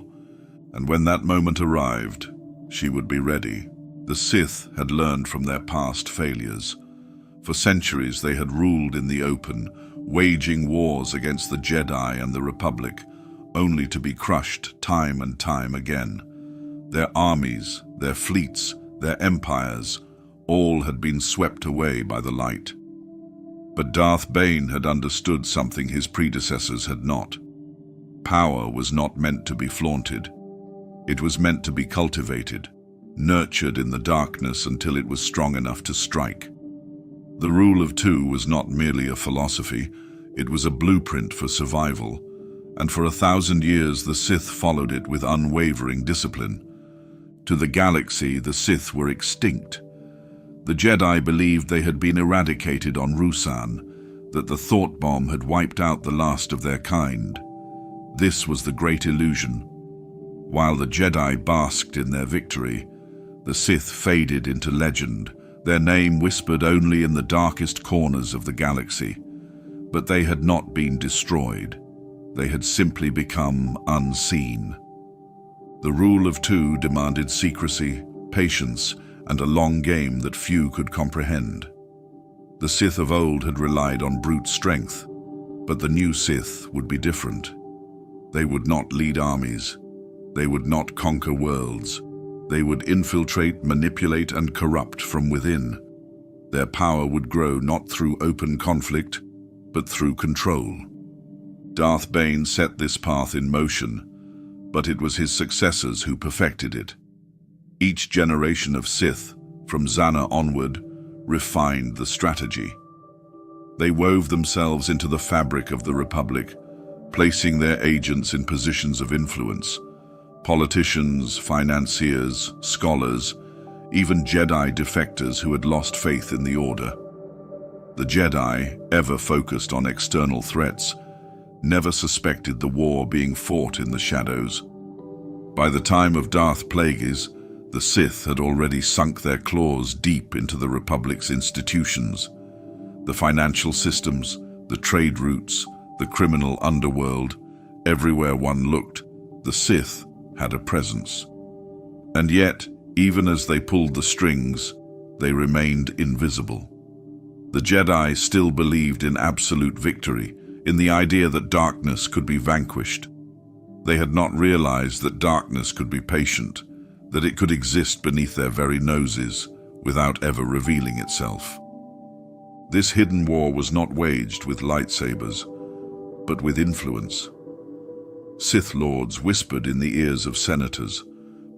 and when that moment arrived, she would be ready. The Sith had learned from their past failures. For centuries they had ruled in the open, waging wars against the Jedi and the Republic, only to be crushed time and time again. Their armies, their fleets, their empires, all had been swept away by the light. But Darth Bane had understood something his predecessors had not. Power was not meant to be flaunted. It was meant to be cultivated, nurtured in the darkness until it was strong enough to strike. The rule of two was not merely a philosophy, it was a blueprint for survival, and for 1,000 years the Sith followed it with unwavering discipline. To the galaxy, the Sith were extinct. The Jedi believed they had been eradicated on Ruusan, that the thought bomb had wiped out the last of their kind. This was the great illusion. While the Jedi basked in their victory, the Sith faded into legend, their name whispered only in the darkest corners of the galaxy. But they had not been destroyed. They had simply become unseen. The rule of two demanded secrecy, patience, and a long game that few could comprehend. The Sith of old had relied on brute strength, but the new Sith would be different. They would not lead armies. They would not conquer worlds. They would infiltrate, manipulate, and corrupt from within. Their power would grow not through open conflict, but through control. Darth Bane set this path in motion, but it was his successors who perfected it. Each generation of Sith, from Zannah onward, refined the strategy. They wove themselves into the fabric of the Republic, placing their agents in positions of influence. Politicians, financiers, scholars, even Jedi defectors who had lost faith in the Order. The Jedi, ever focused on external threats, never suspected the war being fought in the shadows. By the time of Darth Plagueis, the Sith had already sunk their claws deep into the Republic's institutions. The financial systems, the trade routes, the criminal underworld, everywhere one looked, the Sith had a presence. And yet, even as they pulled the strings, they remained invisible. The Jedi still believed in absolute victory, in the idea that darkness could be vanquished. They had not realized that darkness could be patient, that it could exist beneath their very noses without ever revealing itself. This hidden war was not waged with lightsabers, but with influence. Sith lords whispered in the ears of senators,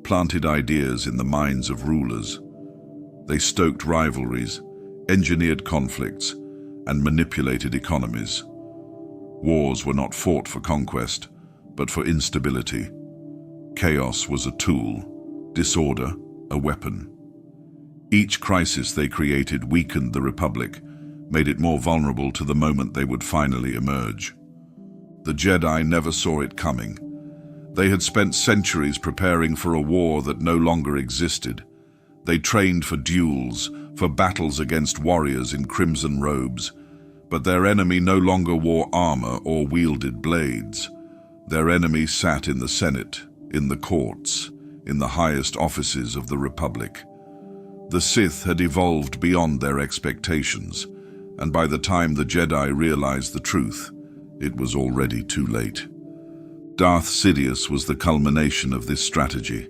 planted ideas in the minds of rulers. They stoked rivalries, engineered conflicts, and manipulated economies. Wars were not fought for conquest, but for instability. Chaos was a tool, disorder a weapon. Each crisis they created weakened the Republic, made it more vulnerable to the moment they would finally emerge. The Jedi never saw it coming. They had spent centuries preparing for a war that no longer existed. They trained for duels, for battles against warriors in crimson robes, but their enemy no longer wore armor or wielded blades. Their enemy sat in the Senate, in the courts, in the highest offices of the Republic. The Sith had evolved beyond their expectations, and by the time the Jedi realized the truth, it was already too late. Darth Sidious was the culmination of this strategy,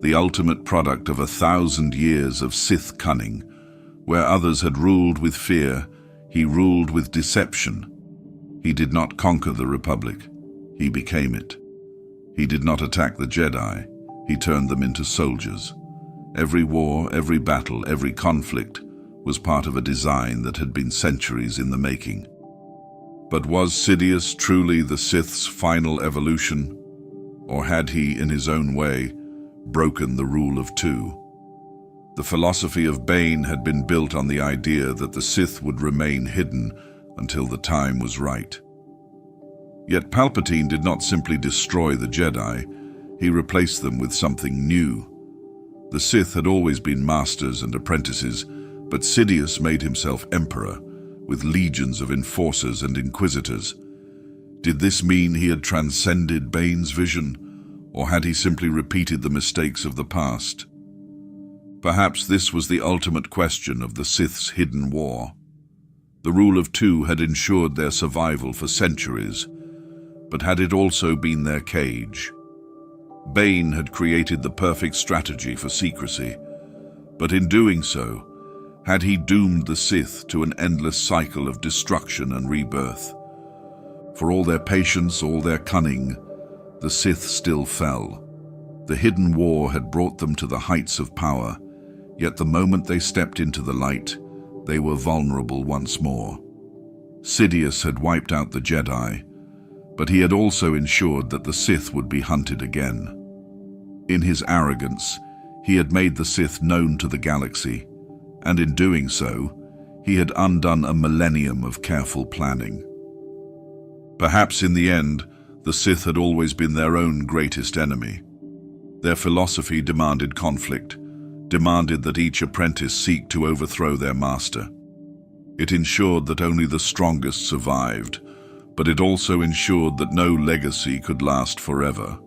the ultimate product of 1,000 years of Sith cunning. Where others had ruled with fear, he ruled with deception. He did not conquer the Republic, he became it. He did not attack the Jedi, he turned them into soldiers. Every war, every battle, every conflict was part of a design that had been centuries in the making. But was Sidious truly the Sith's final evolution? Or had he, in his own way, broken the rule of two? The philosophy of Bane had been built on the idea that the Sith would remain hidden until the time was right. Yet Palpatine did not simply destroy the Jedi, he replaced them with something new. The Sith had always been masters and apprentices, but Sidious made himself emperor, with legions of enforcers and inquisitors. Did this mean he had transcended Bane's vision, or had he simply repeated the mistakes of the past? Perhaps this was the ultimate question of the Sith's hidden war. The rule of two had ensured their survival for centuries, but had it also been their cage? Bane had created the perfect strategy for secrecy, but in doing so, had he doomed the Sith to an endless cycle of destruction and rebirth? For all their patience, all their cunning, the Sith still fell. The hidden war had brought them to the heights of power, yet the moment they stepped into the light, they were vulnerable once more. Sidious had wiped out the Jedi, but he had also ensured that the Sith would be hunted again. In his arrogance, he had made the Sith known to the galaxy, and in doing so, he had undone a millennium of careful planning. Perhaps in the end, the Sith had always been their own greatest enemy. Their philosophy demanded conflict, demanded that each apprentice seek to overthrow their master. It ensured that only the strongest survived, but it also ensured that no legacy could last forever.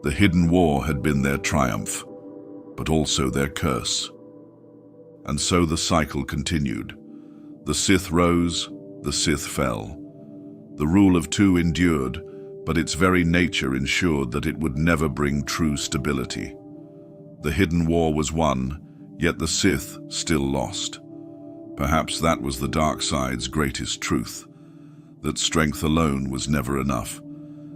The hidden war had been their triumph, but also their curse. And so the cycle continued. The Sith rose, the Sith fell. The rule of two endured, but its very nature ensured that it would never bring true stability. The hidden war was won, yet the Sith still lost. Perhaps that was the dark side's greatest truth, that strength alone was never enough,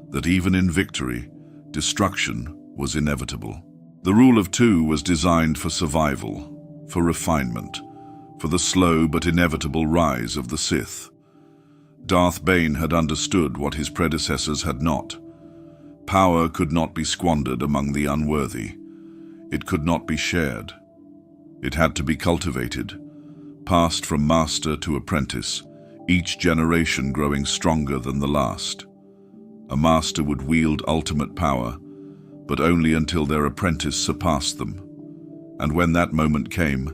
that even in victory, destruction was inevitable. The rule of two was designed for survival, for refinement, for the slow but inevitable rise of the Sith. Darth Bane had understood what his predecessors had not. Power could not be squandered among the unworthy. It could not be shared. It had to be cultivated, passed from master to apprentice, each generation growing stronger than the last. A master would wield ultimate power, but only until their apprentice surpassed them. And when that moment came,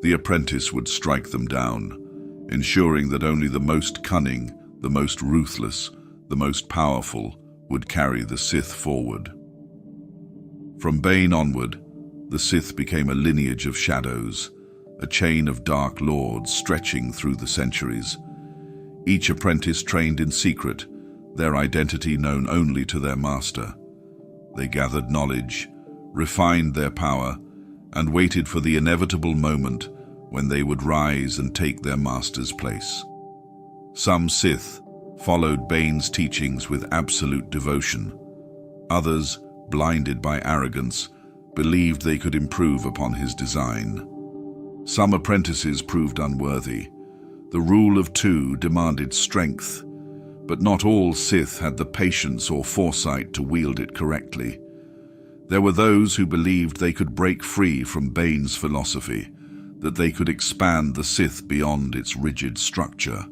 the apprentice would strike them down, ensuring that only the most cunning, the most ruthless, the most powerful would carry the Sith forward. From Bane onward, the Sith became a lineage of shadows, a chain of dark lords stretching through the centuries. Each apprentice trained in secret, their identity known only to their master. They gathered knowledge, refined their power, and waited for the inevitable moment when they would rise and take their master's place. Some Sith followed Bane's teachings with absolute devotion. Others, blinded by arrogance, believed they could improve upon his design. Some apprentices proved unworthy. The rule of two demanded strength, but not all Sith had the patience or foresight to wield it correctly. There were those who believed they could break free from Bane's philosophy, that they could expand the Sith beyond its rigid structure.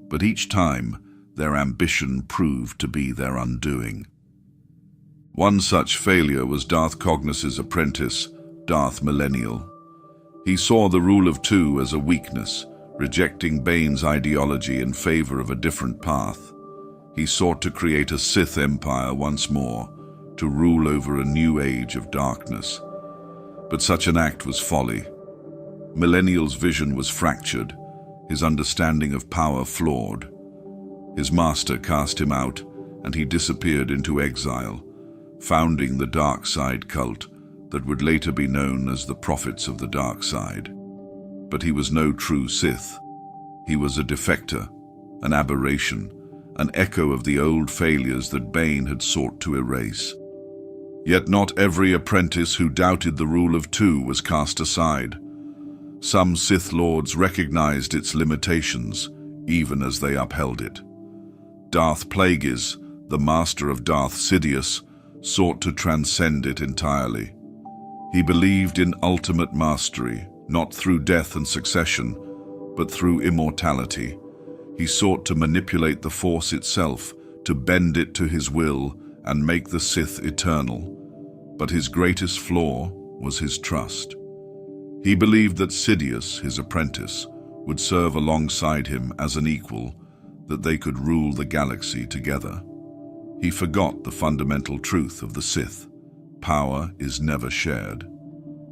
But each time, their ambition proved to be their undoing. One such failure was Darth Cognos's apprentice, Darth Millennial. He saw the rule of two as a weakness, rejecting Bane's ideology in favor of a different path. He sought to create a Sith empire once more, to rule over a new age of darkness. But such an act was folly. Millennial's vision was fractured, his understanding of power flawed. His master cast him out, and he disappeared into exile, founding the dark side cult that would later be known as the Prophets of the Dark Side. But he was no true Sith. He was a defector, an aberration, an echo of the old failures that Bane had sought to erase. Yet not every apprentice who doubted the rule of two was cast aside. Some Sith Lords recognized its limitations, even as they upheld it. Darth Plagueis, the master of Darth Sidious, sought to transcend it entirely. He believed in ultimate mastery, not through death and succession, but through immortality. He sought to manipulate the Force itself, to bend it to his will and make the Sith eternal. But his greatest flaw was his trust. He believed that Sidious, his apprentice, would serve alongside him as an equal, that they could rule the galaxy together. He forgot the fundamental truth of the Sith. Power is never shared.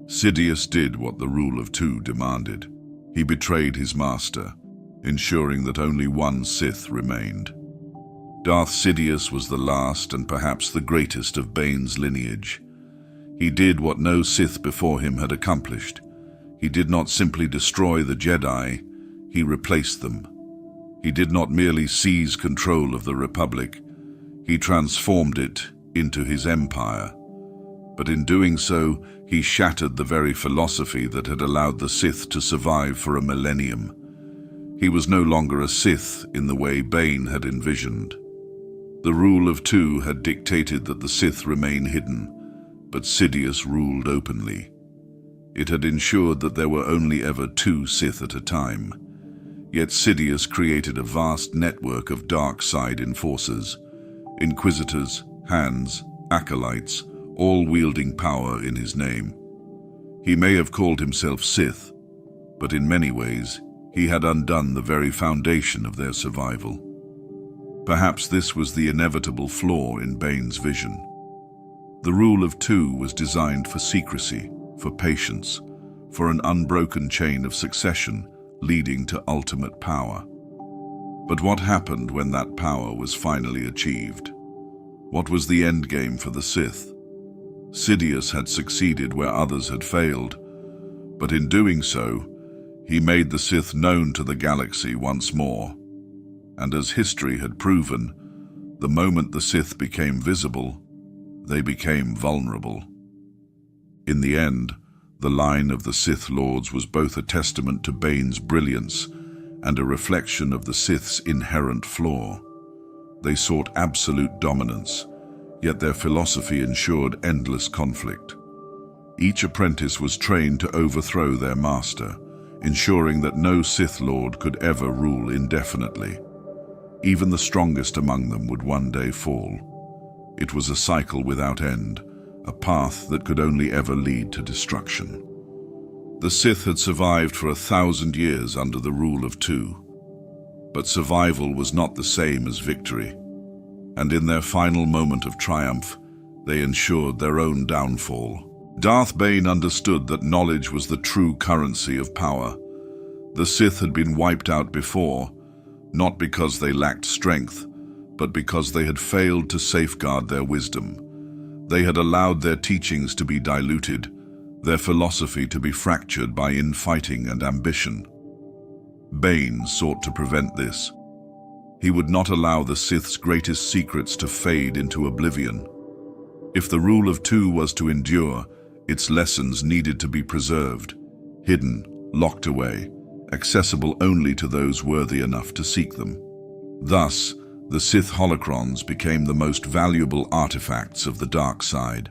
Sidious did what the rule of two demanded. He betrayed his master, ensuring that only one Sith remained. Darth Sidious was the last and perhaps the greatest of Bane's lineage. He did what no Sith before him had accomplished. He did not simply destroy the Jedi, he replaced them. He did not merely seize control of the Republic, he transformed it into his empire. But in doing so, he shattered the very philosophy that had allowed the Sith to survive for a millennium. He was no longer a Sith in the way Bane had envisioned. The rule of two had dictated that the Sith remain hidden, but Sidious ruled openly. It had ensured that there were only ever two Sith at a time. Yet Sidious created a vast network of dark side enforcers, inquisitors, hands, acolytes, all wielding power in his name. He may have called himself Sith, but in many ways he had undone the very foundation of their survival. Perhaps this was the inevitable flaw in Bane's vision. The rule of two was designed for secrecy, for patience, for an unbroken chain of succession leading to ultimate power. But what happened when that power was finally achieved? What was the endgame for the Sith? Sidious had succeeded where others had failed, but in doing so, He made the Sith known to the galaxy once more, and as history had proven, the moment the Sith became visible, they became vulnerable. In the end, the line of the Sith Lords was both a testament to Bane's brilliance and a reflection of the Sith's inherent flaw. They sought absolute dominance, yet their philosophy ensured endless conflict. Each apprentice was trained to overthrow their master, ensuring that no Sith Lord could ever rule indefinitely. Even the strongest among them would one day fall. It was a cycle without end, a path that could only ever lead to destruction. The Sith had survived for 1,000 years under the rule of two. But survival was not the same as victory, and in their final moment of triumph, they ensured their own downfall. Darth Bane understood that knowledge was the true currency of power. The Sith had been wiped out before, not because they lacked strength, but because they had failed to safeguard their wisdom. They had allowed their teachings to be diluted, their philosophy to be fractured by infighting and ambition. Bane sought to prevent this. He would not allow the Sith's greatest secrets to fade into oblivion. If the rule of two was to endure, its lessons needed to be preserved, hidden, locked away, accessible only to those worthy enough to seek them. Thus, the Sith Holocrons became the most valuable artifacts of the dark side.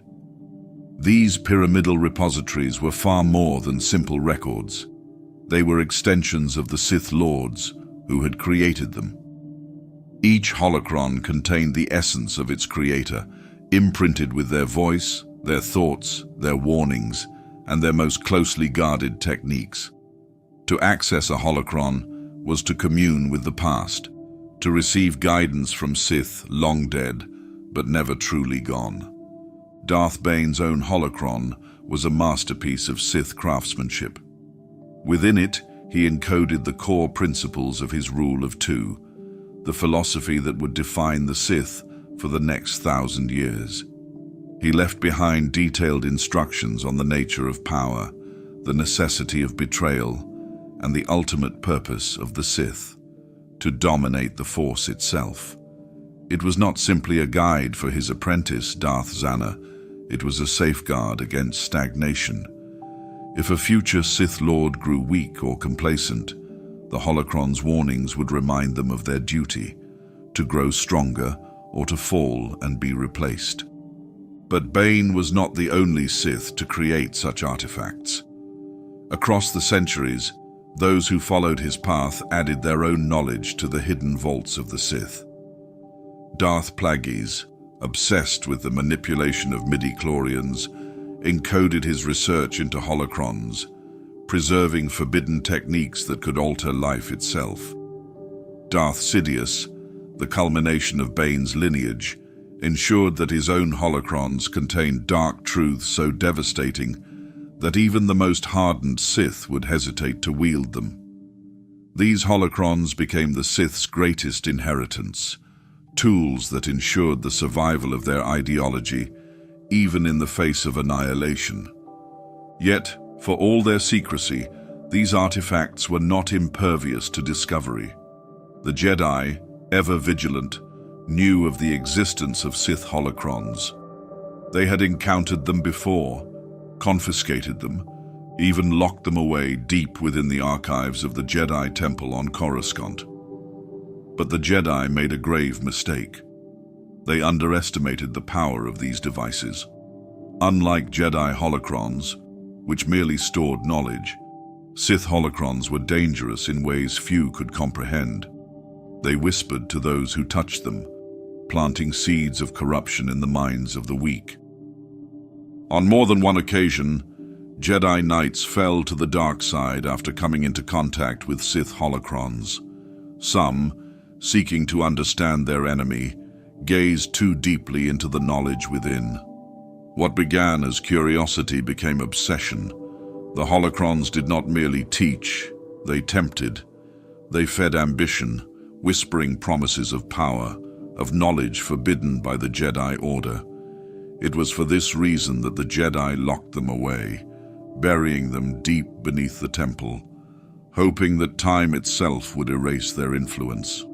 These pyramidal repositories were far more than simple records. They were extensions of the Sith Lords who had created them. Each holocron contained the essence of its creator, imprinted with their voice, their thoughts, their warnings, and their most closely guarded techniques. To access a holocron was to commune with the past, to receive guidance from Sith long dead, but never truly gone. Darth Bane's own holocron was a masterpiece of Sith craftsmanship. Within it, he encoded the core principles of his rule of two, the philosophy that would define the Sith for the next 1,000 years. He left behind detailed instructions on the nature of power, the necessity of betrayal, and the ultimate purpose of the Sith, to dominate the Force itself. It was not simply a guide for his apprentice, Darth Zannah. It was a safeguard against stagnation. If a future Sith Lord grew weak or complacent, the Holocron's warnings would remind them of their duty, to grow stronger or to fall and be replaced. But Bane was not the only Sith to create such artifacts. Across the centuries, those who followed his path added their own knowledge to the hidden vaults of the Sith. Darth Plagueis, obsessed with the manipulation of midi-chlorians, encoded his research into holocrons, preserving forbidden techniques that could alter life itself. Darth Sidious, the culmination of Bane's lineage, ensured that his own holocrons contained dark truths so devastating that even the most hardened Sith would hesitate to wield them. These holocrons became the Sith's greatest inheritance, tools that ensured the survival of their ideology, even in the face of annihilation. Yet, for all their secrecy, these artifacts were not impervious to discovery. The Jedi, ever vigilant, knew of the existence of Sith holocrons. They had encountered them before, confiscated them, even locked them away deep within the archives of the Jedi Temple on Coruscant. But the Jedi made a grave mistake. They underestimated the power of these devices. Unlike Jedi holocrons, which merely stored knowledge, Sith holocrons were dangerous in ways few could comprehend. They whispered to those who touched them, planting seeds of corruption in the minds of the weak. On more than one occasion, Jedi Knights fell to the dark side after coming into contact with Sith holocrons. Some, seeking to understand their enemy, gazed too deeply into the knowledge within. What began as curiosity became obsession. The holocrons did not merely teach, they tempted. They fed ambition, whispering promises of power, of knowledge forbidden by the Jedi Order. It was for this reason that the Jedi locked them away, burying them deep beneath the temple. hoping that time itself would erase their influence.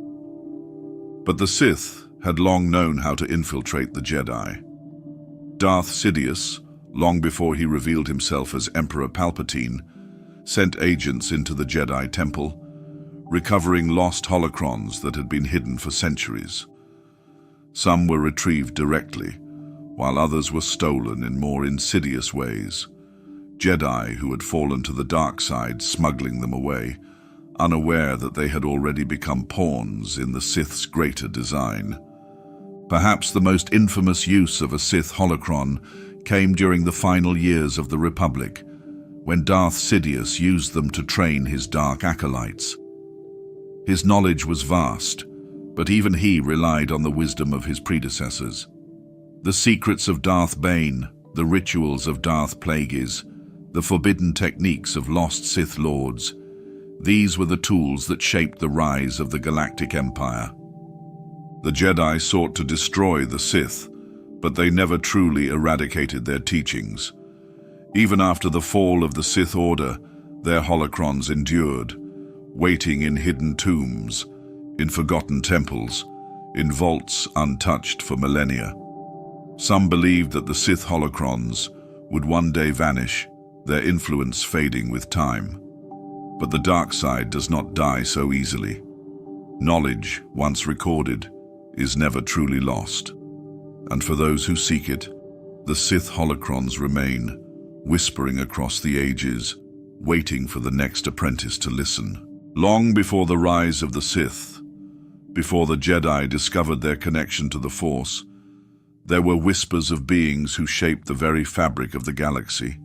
But the Sith had long known how to infiltrate the Jedi. Darth Sidious, long before he revealed himself as Emperor Palpatine, sent agents into the Jedi Temple, recovering lost holocrons that had been hidden for centuries. Some were retrieved directly, while others were stolen in more insidious ways. Jedi who had fallen to the dark side smuggling them away, unaware that they had already become pawns in the Sith's greater design. Perhaps the most infamous use of a Sith holocron came during the final years of the Republic, when Darth Sidious used them to train his dark acolytes. His knowledge was vast, but even he relied on the wisdom of his predecessors. The secrets of Darth Bane, the rituals of Darth Plagueis, the forbidden techniques of lost Sith lords, these were the tools that shaped the rise of the Galactic Empire. The Jedi sought to destroy the Sith, but they never truly eradicated their teachings. Even after the fall of the Sith Order, their holocrons endured, waiting in hidden tombs, in forgotten temples, in vaults untouched for millennia. Some believed that the Sith holocrons would one day vanish, their influence fading with time. But the dark side does not die so easily. Knowledge, once recorded, is never truly lost. And for those who seek it, the Sith holocrons remain, whispering across the ages, waiting for the next apprentice to listen. Long before the rise of the Sith, before the Jedi discovered their connection to the Force, there were whispers of beings who shaped the very fabric of the galaxy.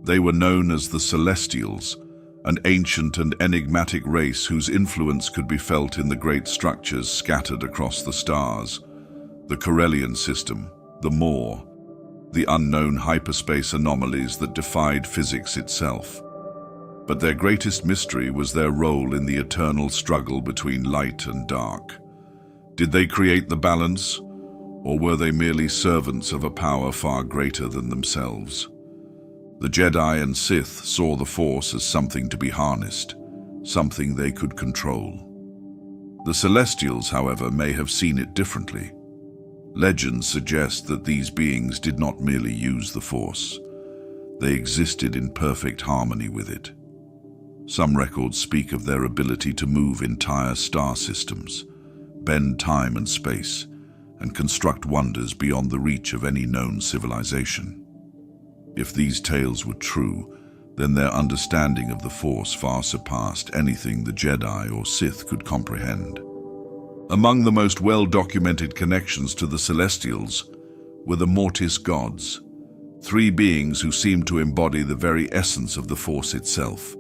They were known as the Celestials, an ancient and enigmatic race whose influence could be felt in the great structures scattered across the stars, the Corellian system, the Maw, the unknown hyperspace anomalies that defied physics itself. But their greatest mystery was their role in the eternal struggle between light and dark. Did they create the balance, or were they merely servants of a power far greater than themselves? The Jedi and Sith saw the Force as something to be harnessed, something they could control. The Celestials, however, may have seen it differently. Legends suggest that these beings did not merely use the Force. They existed in perfect harmony with it. Some records speak of their ability to move entire star systems, bend time and space, and construct wonders beyond the reach of any known civilization. If these tales were true, then their understanding of the Force far surpassed anything the Jedi or Sith could comprehend. Among the most well-documented connections to the Celestials were the Mortis gods, three beings who seemed to embody the very essence of the Force itself.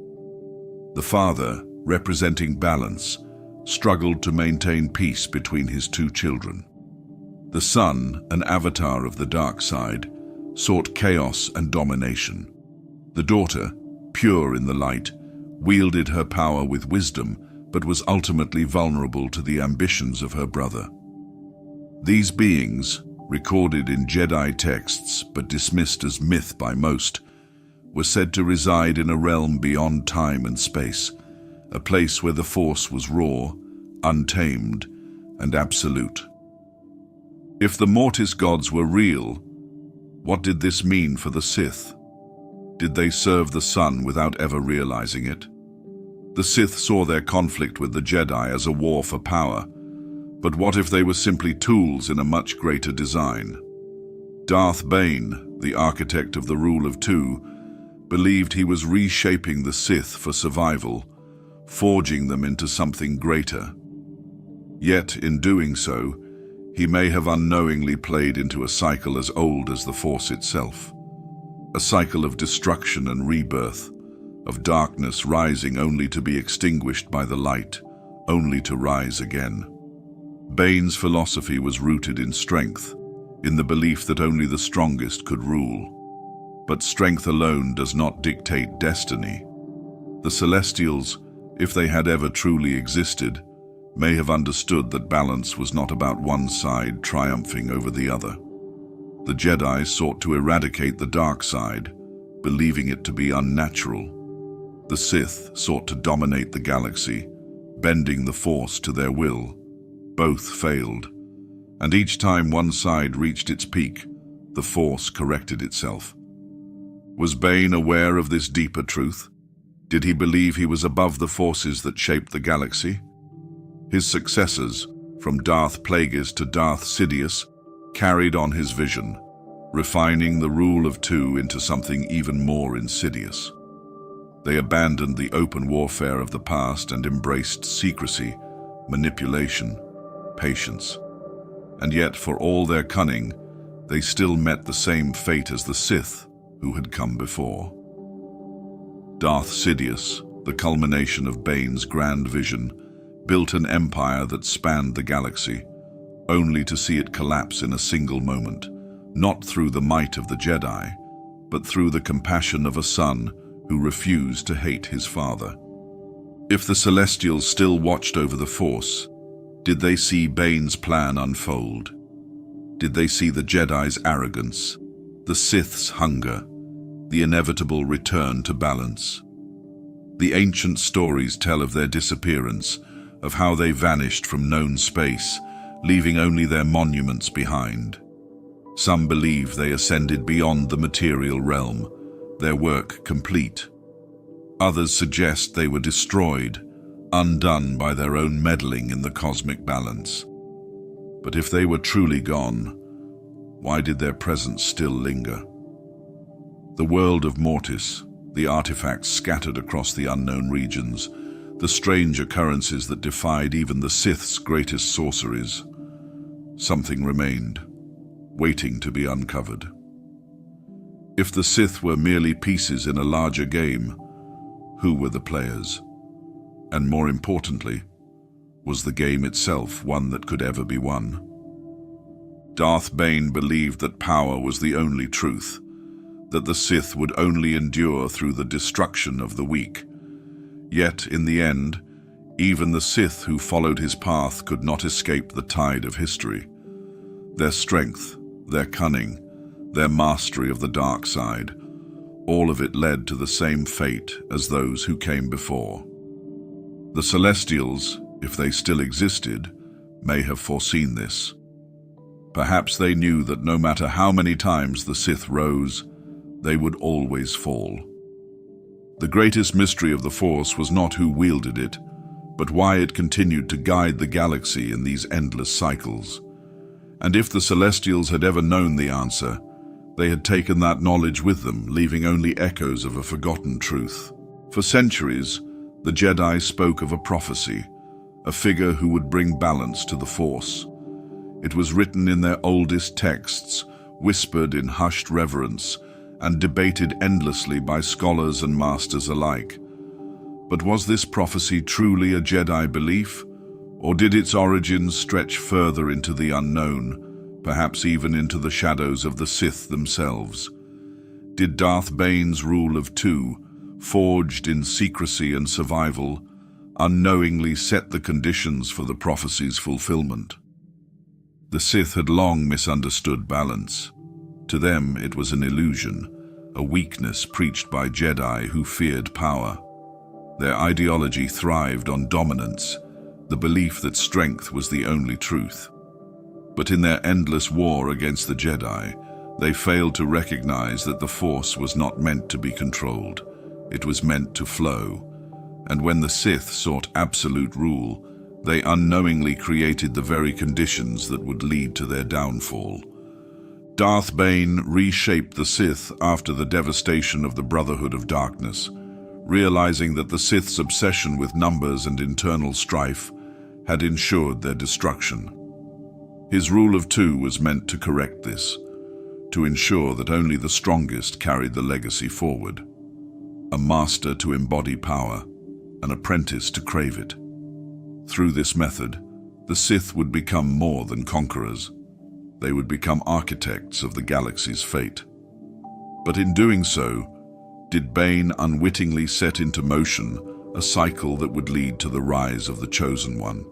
The Father, representing balance, struggled to maintain peace between his two children. The Son, an avatar of the dark side, sought chaos and domination. The daughter, pure in the light, wielded her power with wisdom, but was ultimately vulnerable to the ambitions of her brother. These beings, recorded in Jedi texts but dismissed as myth by most, were said to reside in a realm beyond time and space, a place where the Force was raw, untamed, and absolute. If the Mortis gods were real, what did this mean for the Sith? Did they serve the Son without ever realizing it? The Sith saw their conflict with the Jedi as a war for power, but what if they were simply tools in a much greater design? Darth Bane, the architect of the Rule of Two, believed he was reshaping the Sith for survival, forging them into something greater. Yet, in doing so, he may have unknowingly played into a cycle as old as the Force itself. A cycle of destruction and rebirth, of darkness rising only to be extinguished by the light, only to rise again. Bane's philosophy was rooted in strength, in the belief that only the strongest could rule. But strength alone does not dictate destiny. The Celestials, if they had ever truly existed, may have understood that balance was not about one side triumphing over the other. The Jedi sought to eradicate the dark side, believing it to be unnatural. The Sith sought to dominate the galaxy, bending the Force to their will. Both failed, and each time one side reached its peak, the Force corrected itself. Was Bane aware of this deeper truth? Did he believe he was above the forces that shaped the galaxy? His successors, from Darth Plagueis to Darth Sidious, carried on his vision, refining the rule of two into something even more insidious. They abandoned the open warfare of the past and embraced secrecy, manipulation, patience. And yet, for all their cunning, they still met the same fate as the Sith who had come before. Darth Sidious, the culmination of Bane's grand vision, built an empire that spanned the galaxy, only to see it collapse in a single moment, not through the might of the Jedi, but through the compassion of a son who refused to hate his father. If the Celestials still watched over the Force, did they see Bane's plan unfold? Did they see the Jedi's arrogance, the Sith's hunger, the inevitable return to balance? The ancient stories tell of their disappearance, of how they vanished from known space, leaving only their monuments behind. Some believe they ascended beyond the material realm, their work complete. Others suggest they were destroyed, undone by their own meddling in the cosmic balance. But if they were truly gone, why did their presence still linger? The world of Mortis, the artifacts scattered across the unknown regions, the strange occurrences that defied even the Sith's greatest sorceries. Something remained, waiting to be uncovered. If the Sith were merely pieces in a larger game, who were the players? And more importantly, was the game itself one that could ever be won? Darth Bane believed that power was the only truth, that the Sith would only endure through the destruction of the weak. Yet, in the end, even the Sith who followed his path could not escape the tide of history. Their strength, their cunning, their mastery of the dark side, all of it led to the same fate as those who came before. The Celestials, if they still existed, may have foreseen this. Perhaps they knew that no matter how many times the Sith rose, they would always fall. The greatest mystery of the Force was not who wielded it, but why it continued to guide the galaxy in these endless cycles. And if the Celestials had ever known the answer, they had taken that knowledge with them, leaving only echoes of a forgotten truth. For centuries, the Jedi spoke of a prophecy, a figure who would bring balance to the Force. It was written in their oldest texts, whispered in hushed reverence, and debated endlessly by scholars and masters alike. But was this prophecy truly a Jedi belief, or did its origins stretch further into the unknown, perhaps even into the shadows of the Sith themselves? Did Darth Bane's rule of two, forged in secrecy and survival, unknowingly set the conditions for the prophecy's fulfillment? The Sith had long misunderstood balance. To them it was an illusion, a weakness preached by Jedi who feared power. Their ideology thrived on dominance, the belief that strength was the only truth. But in their endless war against the Jedi, they failed to recognize that the Force was not meant to be controlled. It was meant to flow. And when the Sith sought absolute rule, they unknowingly created the very conditions that would lead to their downfall. Darth Bane reshaped the Sith after the devastation of the Brotherhood of Darkness, realizing that the Sith's obsession with numbers and internal strife had ensured their destruction. His rule of two was meant to correct this, to ensure that only the strongest carried the legacy forward. A master to embody power, an apprentice to crave it. Through this method, the Sith would become more than conquerors. They would become architects of the galaxy's fate. But in doing so, did Bane unwittingly set into motion a cycle that would lead to the rise of the Chosen One?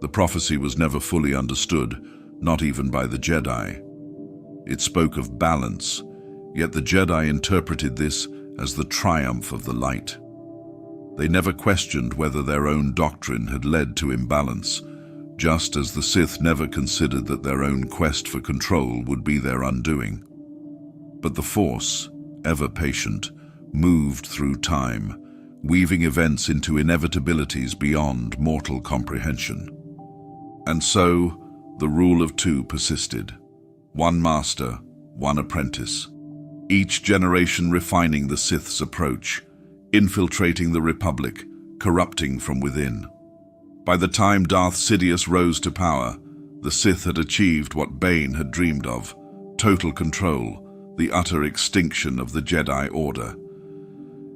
The prophecy was never fully understood, not even by the Jedi. It spoke of balance, yet the Jedi interpreted this as the triumph of the light. They never questioned whether their own doctrine had led to imbalance, just as the Sith never considered that their own quest for control would be their undoing. But the Force, ever patient, moved through time, weaving events into inevitabilities beyond mortal comprehension. And so, the rule of two persisted. One master, one apprentice. Each generation refining the Sith's approach, infiltrating the Republic, corrupting from within. By the time Darth Sidious rose to power, the Sith had achieved what Bane had dreamed of: total control, the utter extinction of the Jedi Order.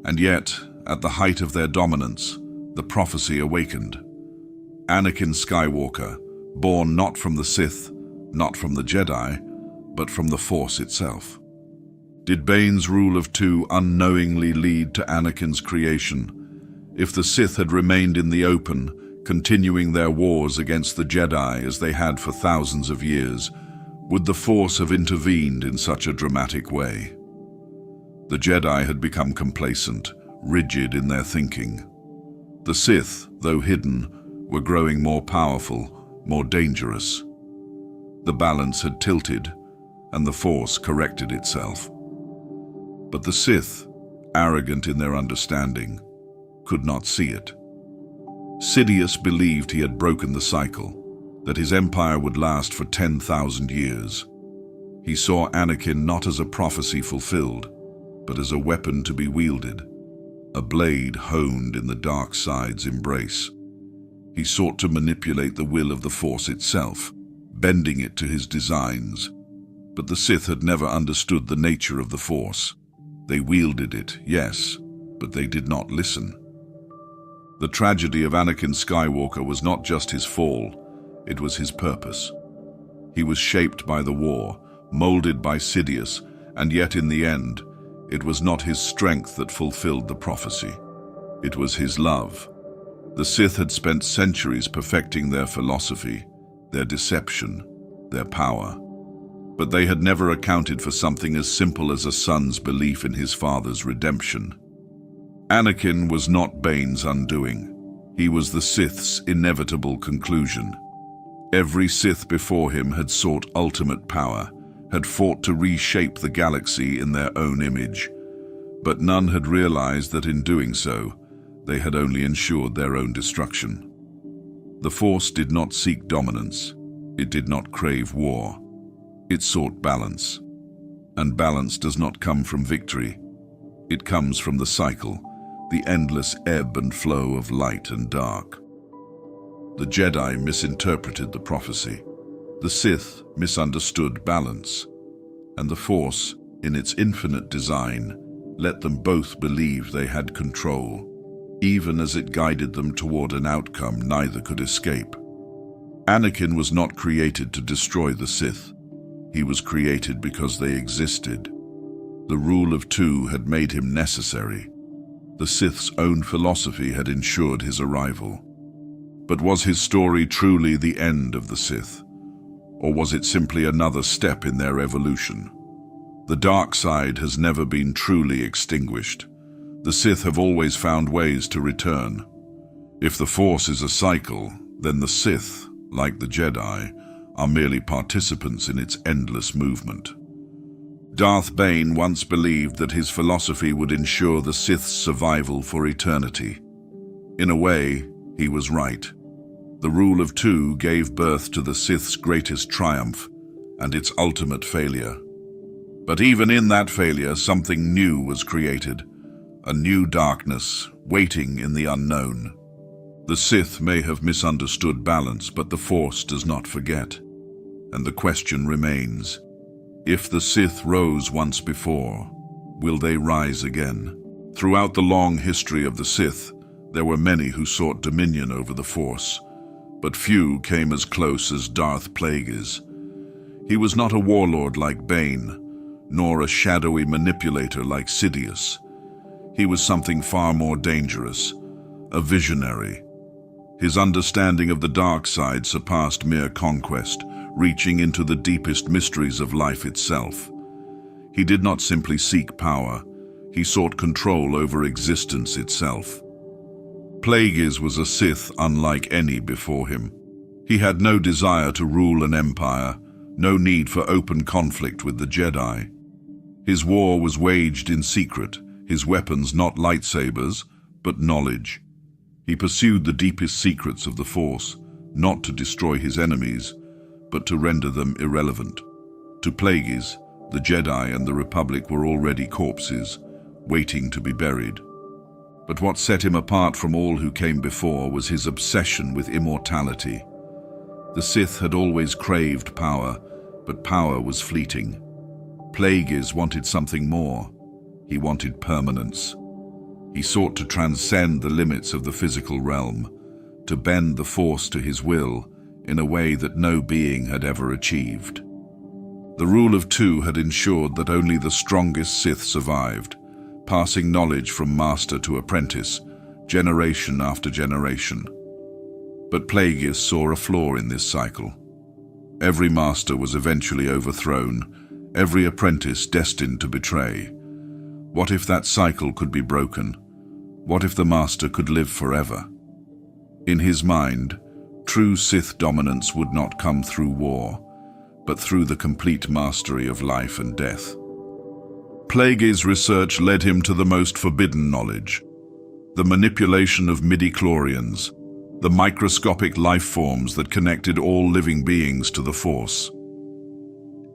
And yet, at the height of their dominance, the prophecy awakened. Anakin Skywalker, born not from the Sith, not from the Jedi, but from the Force itself. Did Bane's rule of two unknowingly lead to Anakin's creation? If the Sith had remained in the open, continuing their wars against the Jedi as they had for thousands of years, would the Force have intervened in such a dramatic way? The Jedi had become complacent, rigid in their thinking. The Sith, though hidden, were growing more powerful, more dangerous. The balance had tilted, and the Force corrected itself. But the Sith, arrogant in their understanding, could not see it. Sidious believed he had broken the cycle, that his empire would last for 10,000 years. He saw Anakin not as a prophecy fulfilled, but as a weapon to be wielded, a blade honed in the dark side's embrace. He sought to manipulate the will of the Force itself, bending it to his designs. But the Sith had never understood the nature of the Force. They wielded it, yes, but they did not listen. The tragedy of Anakin Skywalker was not just his fall, it was his purpose. He was shaped by the war, molded by Sidious, and yet in the end, it was not his strength that fulfilled the prophecy. It was his love. The Sith had spent centuries perfecting their philosophy, their deception, their power. But they had never accounted for something as simple as a son's belief in his father's redemption. Anakin was not Bane's undoing. He was the Sith's inevitable conclusion. Every Sith before him had sought ultimate power, had fought to reshape the galaxy in their own image. But none had realized that in doing so, they had only ensured their own destruction. The Force did not seek dominance. It did not crave war. It sought balance. And balance does not come from victory. It comes from the cycle, the endless ebb and flow of light and dark. The Jedi misinterpreted the prophecy. The Sith misunderstood balance. And the Force, in its infinite design, let them both believe they had control, even as it guided them toward an outcome neither could escape. Anakin was not created to destroy the Sith. He was created because they existed. The rule of two had made him necessary. The Sith's own philosophy had ensured his arrival. But was his story truly the end of the Sith? Or was it simply another step in their evolution? The dark side has never been truly extinguished. The Sith have always found ways to return. If the Force is a cycle, then the Sith, like the Jedi, are merely participants in its endless movement. Darth Bane once believed that his philosophy would ensure the Sith's survival for eternity. In a way, he was right. The rule of two gave birth to the Sith's greatest triumph and its ultimate failure. But even in that failure, something new was created, a new darkness waiting in the unknown. The Sith may have misunderstood balance, but the Force does not forget. And the question remains, if the Sith rose once before, will they rise again? Throughout the long history of the Sith, there were many who sought dominion over the Force, but few came as close as Darth Plagueis. He was not a warlord like Bane, nor a shadowy manipulator like Sidious. He was something far more dangerous, a visionary. His understanding of the dark side surpassed mere conquest, reaching into the deepest mysteries of life itself. He did not simply seek power, He sought control over existence itself. Plagueis was a Sith unlike any before him. He had no desire to rule an empire, no need for open conflict with the Jedi. His war was waged in secret, his weapons not lightsabers, but knowledge. He pursued the deepest secrets of the Force, not to destroy his enemies, but to render them irrelevant. To Plagueis, the Jedi and the Republic were already corpses, waiting to be buried. But what set him apart from all who came before was his obsession with immortality. The Sith had always craved power, but power was fleeting. Plagueis wanted something more. He wanted permanence. He sought to transcend the limits of the physical realm, to bend the Force to his will in a way that no being had ever achieved. The rule of two had ensured that only the strongest Sith survived, passing knowledge from master to apprentice, generation after generation. But Plagueis saw a flaw in this cycle. Every master was eventually overthrown, every apprentice destined to betray. What if that cycle could be broken? What if the master could live forever? In his mind, true Sith dominance would not come through war, but through the complete mastery of life and death. Plagueis' research led him to the most forbidden knowledge, the manipulation of midi-chlorians, the microscopic life forms that connected all living beings to the Force.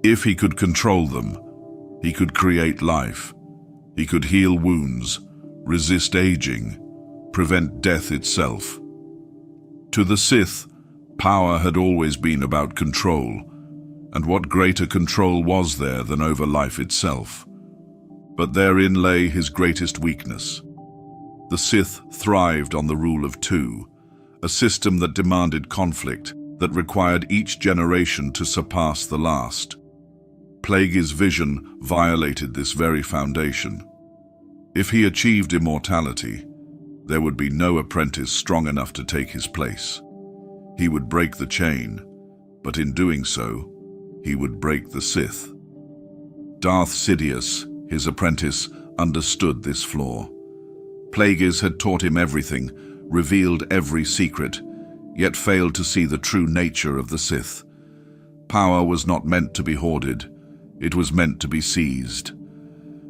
If he could control them, he could create life. He could heal wounds, resist aging, prevent death itself. To the Sith, power had always been about control, and what greater control was there than over life itself? But therein lay his greatest weakness. The Sith thrived on the rule of two, a system that demanded conflict, that required each generation to surpass the last. Plagueis' vision violated this very foundation. If he achieved immortality, there would be no apprentice strong enough to take his place. He would break the chain, but in doing so, he would break the Sith. Darth Sidious, his apprentice, understood this flaw. Plagueis had taught him everything, revealed every secret, yet failed to see the true nature of the Sith. Power was not meant to be hoarded, it was meant to be seized.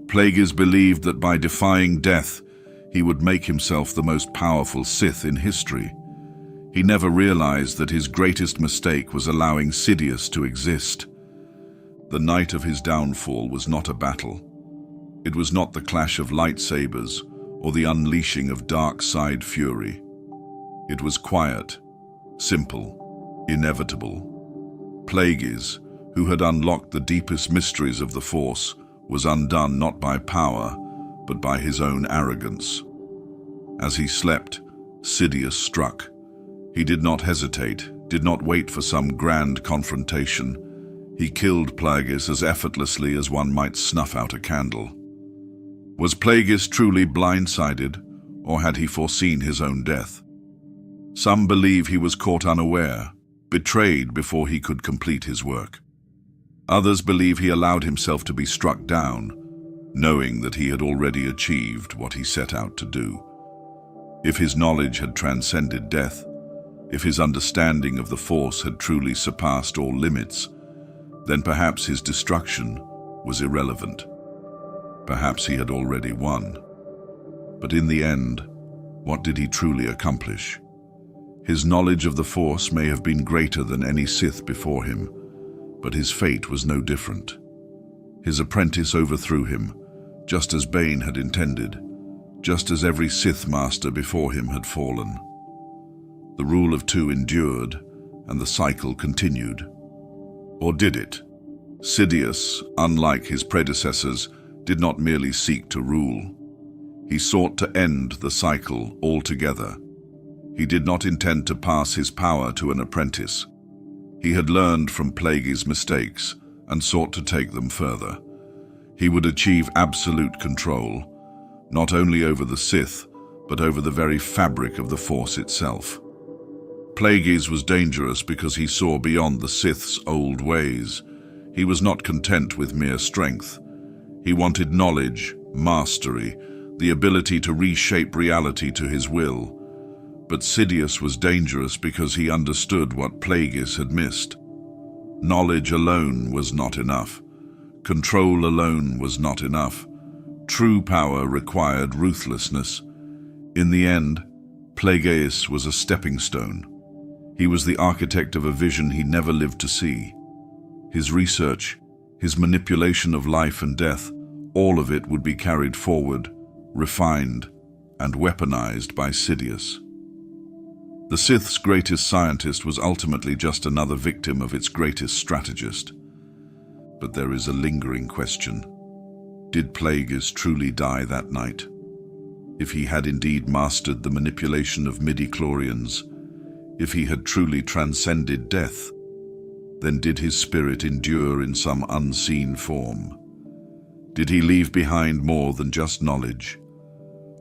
Plagueis believed that by defying death, he would make himself the most powerful Sith in history. He never realized that his greatest mistake was allowing Sidious to exist. The night of his downfall was not a battle. It was not the clash of lightsabers or the unleashing of dark side fury. It was quiet, simple, inevitable. Plagueis, who had unlocked the deepest mysteries of the Force, was undone not by power, but by his own arrogance. As he slept, Sidious struck. He did not hesitate, did not wait for some grand confrontation. He killed Plagueis as effortlessly as one might snuff out a candle. Was Plagueis truly blindsided, or had he foreseen his own death? Some believe he was caught unaware, betrayed before he could complete his work. Others believe he allowed himself to be struck down, knowing that he had already achieved what he set out to do. If his knowledge had transcended death, if his understanding of the Force had truly surpassed all limits, then perhaps his destruction was irrelevant. Perhaps he had already won. But in the end, what did he truly accomplish? His knowledge of the Force may have been greater than any Sith before him, but his fate was no different. His apprentice overthrew him, just as Bane had intended, just as every Sith master before him had fallen. The rule of two endured, and the cycle continued. Or did it? Sidious, unlike his predecessors, did not merely seek to rule. He sought to end the cycle altogether. He did not intend to pass his power to an apprentice. He had learned from Plagueis' mistakes and sought to take them further. He would achieve absolute control, not only over the Sith, but over the very fabric of the Force itself. Plagueis was dangerous because he saw beyond the Sith's old ways. He was not content with mere strength. He wanted knowledge, mastery, the ability to reshape reality to his will. But Sidious was dangerous because he understood what Plagueis had missed. Knowledge alone was not enough. Control alone was not enough. True power required ruthlessness. In the end, Plagueis was a stepping stone. He was the architect of a vision he never lived to see. His research, his manipulation of life and death, all of it would be carried forward, refined, and weaponized by Sidious. The Sith's greatest scientist was ultimately just another victim of its greatest strategist. But there is a lingering question. Did Plagueis truly die that night? If he had indeed mastered the manipulation of midi-chlorians, if he had truly transcended death, then did his spirit endure in some unseen form? Did he leave behind more than just knowledge?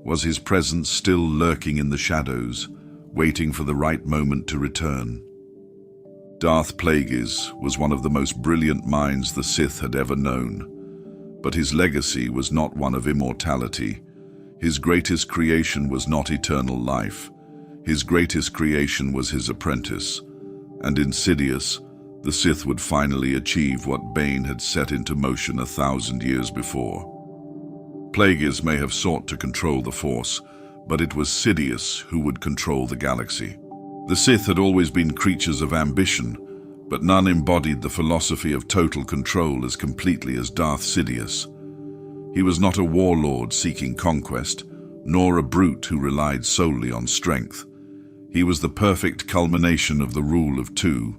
Was his presence still lurking in the shadows, waiting for the right moment to return? Darth Plagueis was one of the most brilliant minds the Sith had ever known, but his legacy was not one of immortality. His greatest creation was not eternal life. His greatest creation was his apprentice, and in Sidious, the Sith would finally achieve what Bane had set into motion 1,000 years before. Plagueis may have sought to control the Force, but it was Sidious who would control the galaxy. The Sith had always been creatures of ambition, but none embodied the philosophy of total control as completely as Darth Sidious. He was not a warlord seeking conquest, nor a brute who relied solely on strength. He was the perfect culmination of the rule of two,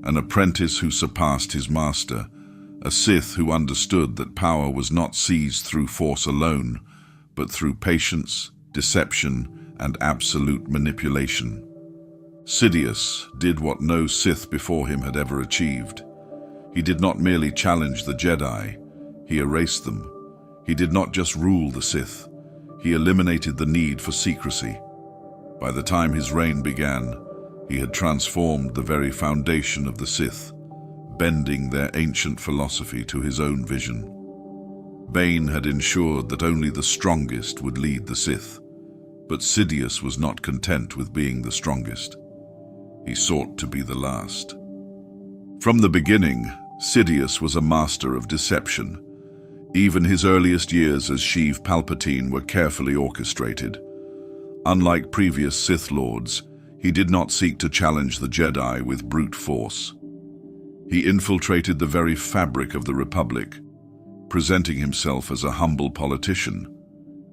an apprentice who surpassed his master, a Sith who understood that power was not seized through force alone, but through patience, deception, and absolute manipulation. Sidious did what no Sith before him had ever achieved. He did not merely challenge the Jedi, he erased them. He did not just rule the Sith, he eliminated the need for secrecy. By the time his reign began, he had transformed the very foundation of the Sith, bending their ancient philosophy to his own vision. Bane had ensured that only the strongest would lead the Sith, but Sidious was not content with being the strongest. He sought to be the last. From the beginning, Sidious was a master of deception. Even his earliest years as Sheev Palpatine were carefully orchestrated. Unlike previous Sith Lords, he did not seek to challenge the Jedi with brute force. He infiltrated the very fabric of the Republic, presenting himself as a humble politician,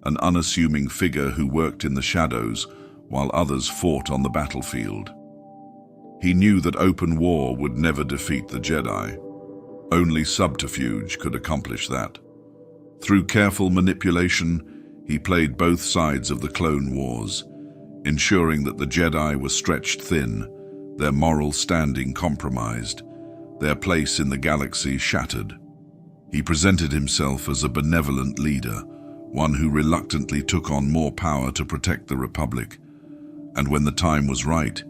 an unassuming figure who worked in the shadows while others fought on the battlefield. He knew that open war would never defeat the Jedi. Only subterfuge could accomplish that. Through careful manipulation, he played both sides of the Clone Wars, ensuring that the Jedi were stretched thin, their moral standing compromised, their place in the galaxy shattered. He presented himself as a benevolent leader, one who reluctantly took on more power to protect the Republic. And when the time was right,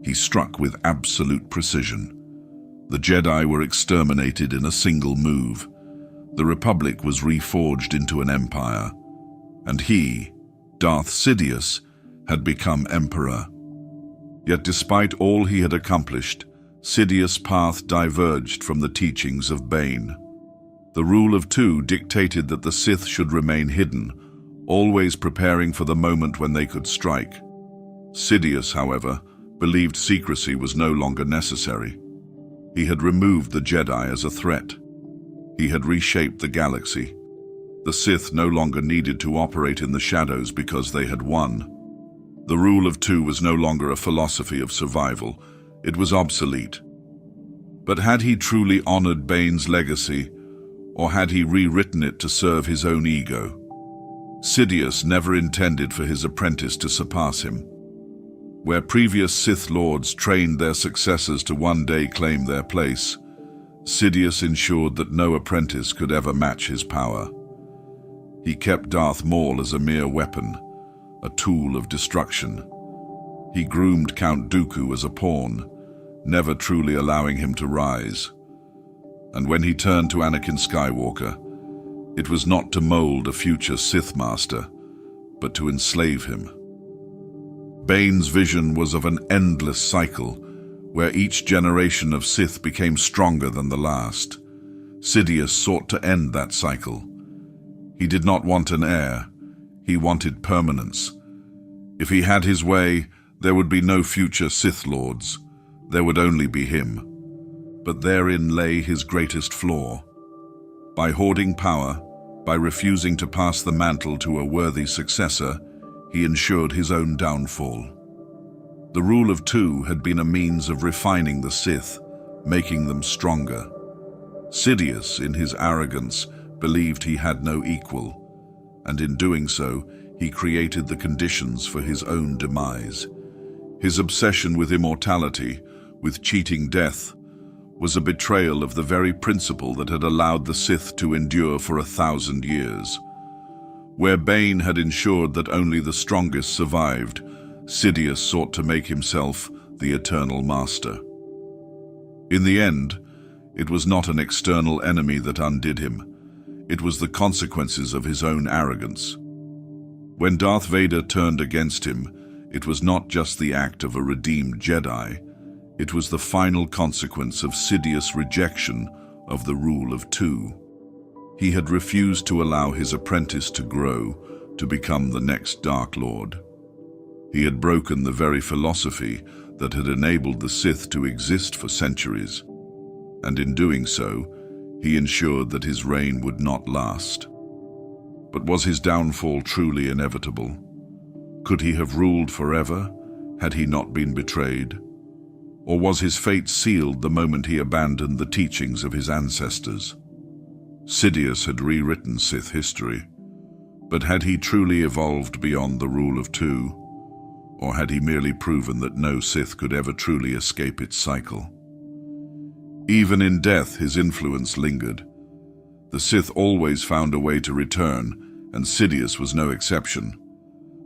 he struck with absolute precision. The Jedi were exterminated in a single move. The Republic was reforged into an empire, and he, Darth Sidious, had become Emperor. Yet despite all he had accomplished, Sidious' path diverged from the teachings of Bane. The rule of two dictated that the Sith should remain hidden, always preparing for the moment when they could strike. Sidious, however, believed secrecy was no longer necessary. He had removed the Jedi as a threat. He had reshaped the galaxy. The Sith no longer needed to operate in the shadows because they had won. The rule of two was no longer a philosophy of survival. It was obsolete. But had he truly honored Bane's legacy, or had he rewritten it to serve his own ego? Sidious never intended for his apprentice to surpass him. Where previous Sith Lords trained their successors to one day claim their place, Sidious ensured that no apprentice could ever match his power. He kept Darth Maul as a mere weapon, a tool of destruction. He groomed Count Dooku as a pawn, never truly allowing him to rise. And when he turned to Anakin Skywalker, It was not to mold a future Sith master, but to enslave him. Bane's vision was of an endless cycle, where each generation of Sith became stronger than the last. Sidious sought to end that cycle. He did not want an heir, he wanted permanence. If he had his way, there would be no future Sith Lords, there would only be him. But therein lay his greatest flaw. By hoarding power, by refusing to pass the mantle to a worthy successor, he ensured his own downfall. The rule of two had been a means of refining the Sith, making them stronger. Sidious, in his arrogance, believed he had no equal, and in doing so, he created the conditions for his own demise. His obsession with immortality, with cheating death, was a betrayal of the very principle that had allowed the Sith to endure for 1,000 years. Where Bane had ensured that only the strongest survived, Sidious sought to make himself the eternal master. In the end, it was not an external enemy that undid him. It was the consequences of his own arrogance. When Darth Vader turned against him, it was not just the act of a redeemed Jedi, it was the final consequence of Sidious' rejection of the rule of two. He had refused to allow his apprentice to grow, to become the next Dark Lord. He had broken the very philosophy that had enabled the Sith to exist for centuries, and in doing so, he ensured that his reign would not last. But was his downfall truly inevitable? Could he have ruled forever, had he not been betrayed? Or was his fate sealed the moment he abandoned the teachings of his ancestors? Sidious had rewritten Sith history, but had he truly evolved beyond the rule of two? Or had he merely proven that no Sith could ever truly escape its cycle? Even in death, his influence lingered. The Sith always found a way to return, and Sidious was no exception.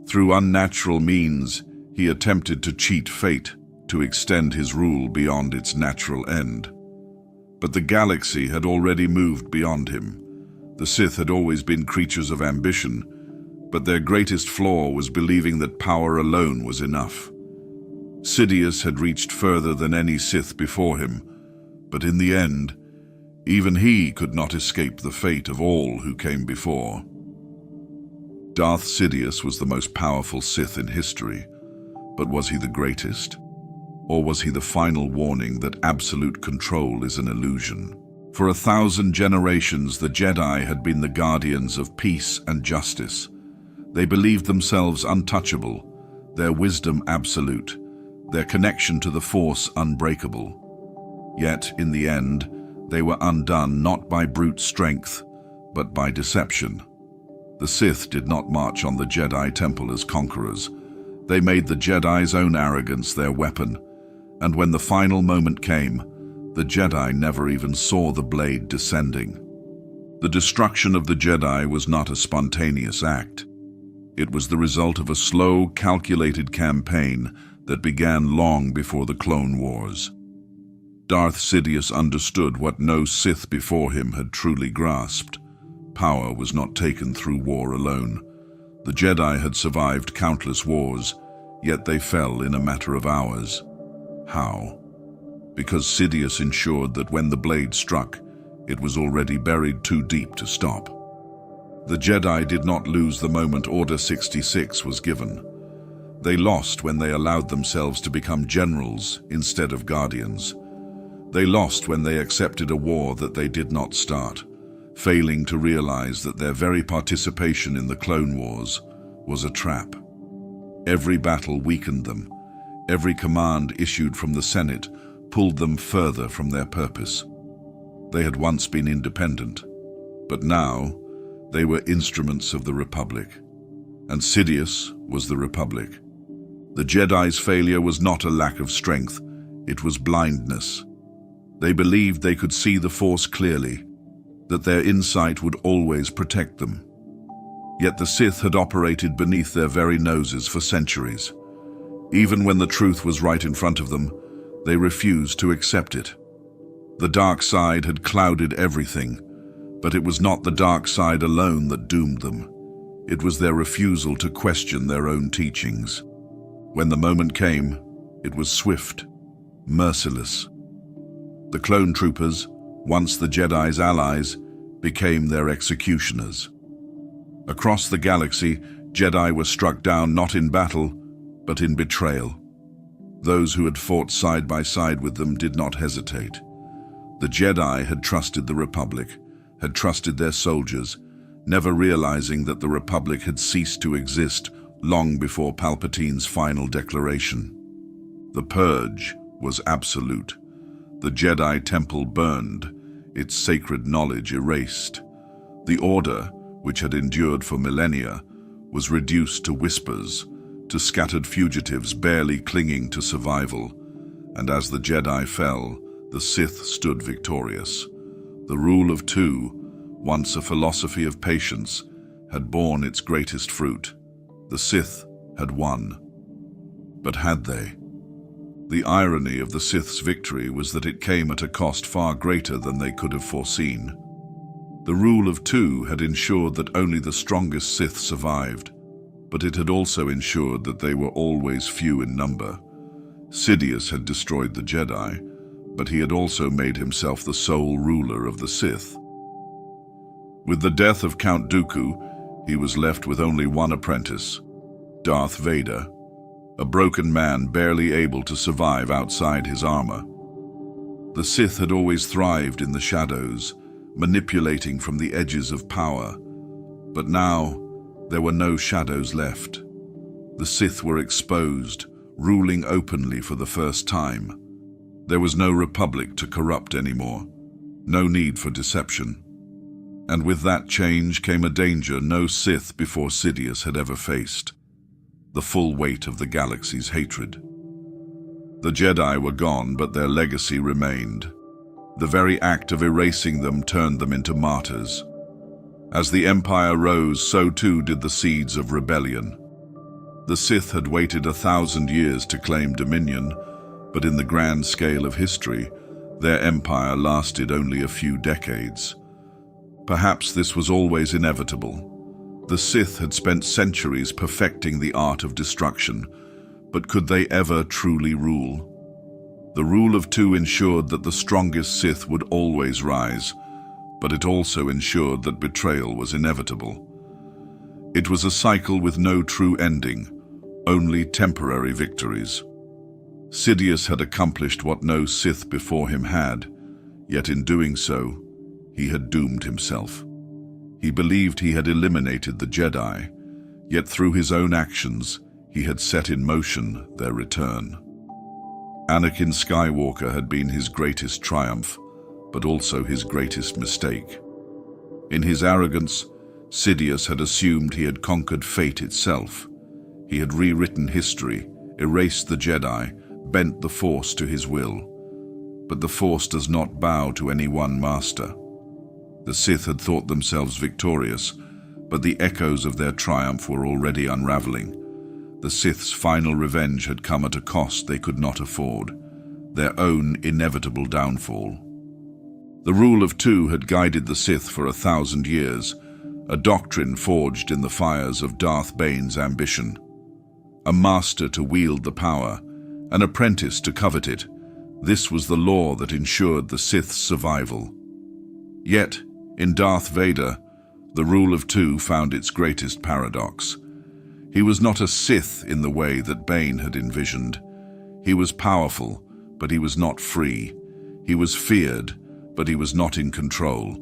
Through unnatural means, he attempted to cheat fate, to extend his rule beyond its natural end. But the galaxy had already moved beyond him. The Sith had always been creatures of ambition, but their greatest flaw was believing that power alone was enough. Sidious had reached further than any Sith before him, but in the end, even he could not escape the fate of all who came before. Darth Sidious was the most powerful Sith in history, but was he the greatest? Or was he the final warning that absolute control is an illusion? For 1,000 generations, the Jedi had been the guardians of peace and justice. They believed themselves untouchable, their wisdom absolute, their connection to the Force unbreakable. Yet, in the end, they were undone not by brute strength, but by deception. The Sith did not march on the Jedi Temple as conquerors. They made the Jedi's own arrogance their weapon, and when the final moment came, the Jedi never even saw the blade descending. The destruction of the Jedi was not a spontaneous act. It was the result of a slow, calculated campaign that began long before the Clone Wars. Darth Sidious understood what no Sith before him had truly grasped. Power was not taken through war alone. The Jedi had survived countless wars, yet they fell in a matter of hours. How? Because Sidious ensured that when the blade struck, it was already buried too deep to stop. The Jedi did not lose the moment Order 66 was given. They lost when they allowed themselves to become generals instead of guardians. They lost when they accepted a war that they did not start, failing to realize that their very participation in the Clone Wars was a trap. Every battle weakened them. Every command issued from the Senate pulled them further from their purpose. They had once been independent, but now they were instruments of the Republic. And Sidious was the Republic. The Jedi's failure was not a lack of strength, it was blindness. They believed they could see the Force clearly, that their insight would always protect them. Yet the Sith had operated beneath their very noses for centuries. Even when the truth was right in front of them, they refused to accept it. The dark side had clouded everything. But it was not the dark side alone that doomed them. It was their refusal to question their own teachings. When the moment came, it was swift, merciless. The clone troopers, once the Jedi's allies, became their executioners. Across the galaxy, Jedi were struck down not in battle, but in betrayal. Those who had fought side by side with them did not hesitate. The Jedi had trusted the Republic, had trusted their soldiers, never realizing that the Republic had ceased to exist long before Palpatine's final declaration. The Purge was absolute. The Jedi Temple burned, its sacred knowledge erased. The Order, which had endured for millennia, was reduced to whispers, to scattered fugitives barely clinging to survival. And as the Jedi fell, the Sith stood victorious. The rule of two, once a philosophy of patience, had borne its greatest fruit. The Sith had won. But had they? The irony of the Sith's victory was that it came at a cost far greater than they could have foreseen. The rule of two had ensured that only the strongest Sith survived, but it had also ensured that they were always few in number. Sidious had destroyed the Jedi, but he had also made himself the sole ruler of the Sith. With the death of Count Dooku, he was left with only one apprentice, Darth Vader, a broken man barely able to survive outside his armor. The Sith had always thrived in the shadows, manipulating from the edges of power, but now there were no shadows left. The Sith were exposed, ruling openly for the first time. There was no Republic to corrupt anymore, no need for deception. And with that change came a danger no Sith before Sidious had ever faced: the full weight of the galaxy's hatred. The Jedi were gone, but their legacy remained. The very act of erasing them turned them into martyrs. As the Empire rose, so too did the seeds of rebellion. The Sith had waited 1,000 years to claim dominion, but in the grand scale of history, their empire lasted only a few decades. Perhaps this was always inevitable. The Sith had spent centuries perfecting the art of destruction, but could they ever truly rule? The rule of two ensured that the strongest Sith would always rise, but it also ensured that betrayal was inevitable. It was a cycle with no true ending, only temporary victories. Sidious had accomplished what no Sith before him had, yet in doing so, he had doomed himself. He believed he had eliminated the Jedi, yet through his own actions, he had set in motion their return. Anakin Skywalker had been his greatest triumph, but also his greatest mistake. In his arrogance, Sidious had assumed he had conquered fate itself. He had rewritten history, erased the Jedi, bent the Force to his will. But the Force does not bow to any one master. The Sith had thought themselves victorious, but the echoes of their triumph were already unraveling. The Sith's final revenge had come at a cost they could not afford, their own inevitable downfall. The rule of two had guided the Sith for 1,000 years, a doctrine forged in the fires of Darth Bane's ambition. A master to wield the power, an apprentice to covet it. This was the law that ensured the Sith's survival. Yet, in Darth Vader, the rule of two found its greatest paradox. He was not a Sith in the way that Bane had envisioned. He was powerful, but he was not free. He was feared, but he was not in control.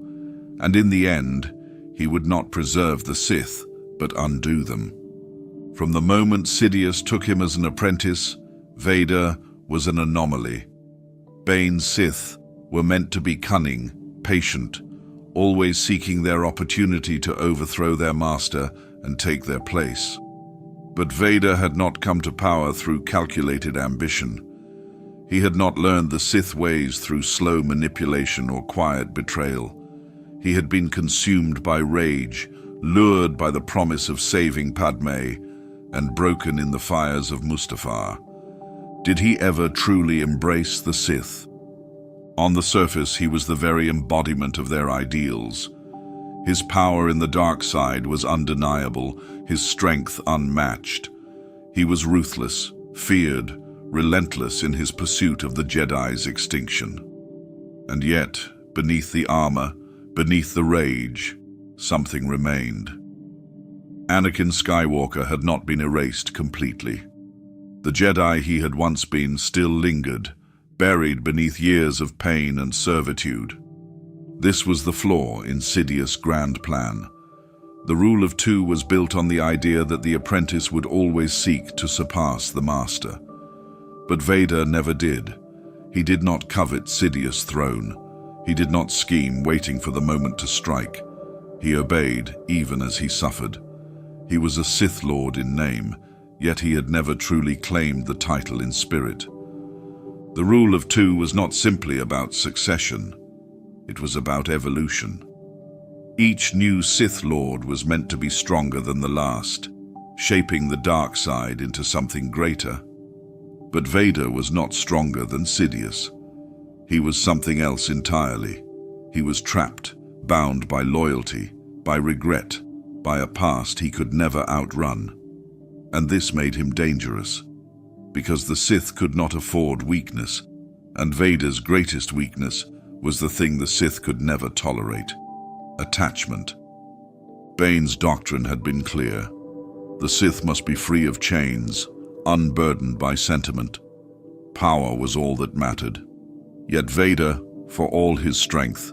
And in the end, he would not preserve the Sith, but undo them. From the moment Sidious took him as an apprentice, Vader was an anomaly. Bane's Sith were meant to be cunning, patient, always seeking their opportunity to overthrow their master and take their place. But Vader had not come to power through calculated ambition. He had not learned the Sith ways through slow manipulation or quiet betrayal. He had been consumed by rage, lured by the promise of saving Padme, and broken in the fires of Mustafar. Did he ever truly embrace the Sith? On the surface, he was the very embodiment of their ideals, His power in the dark side was undeniable, his strength unmatched. He was ruthless, feared, relentless in his pursuit of the Jedi's extinction. And yet, beneath the armor, beneath the rage, something remained. Anakin Skywalker had not been erased completely. The Jedi he had once been still lingered, buried beneath years of pain and servitude. This was the flaw in Sidious' grand plan. The rule of two was built on the idea that the apprentice would always seek to surpass the master. But Vader never did. He did not covet Sidious' throne. He did not scheme, waiting for the moment to strike. He obeyed, even as he suffered. He was a Sith Lord in name, yet he had never truly claimed the title in spirit. The rule of two was not simply about succession. It was about evolution. Each new Sith Lord was meant to be stronger than the last, shaping the dark side into something greater. But Vader was not stronger than Sidious. He was something else entirely. He was trapped, bound by loyalty, by regret, by a past he could never outrun. And this made him dangerous, because the Sith could not afford weakness, and Vader's greatest weakness was the thing the Sith could never tolerate: attachment. Bane's doctrine had been clear. The Sith must be free of chains, unburdened by sentiment. Power was all that mattered. Yet Vader, for all his strength,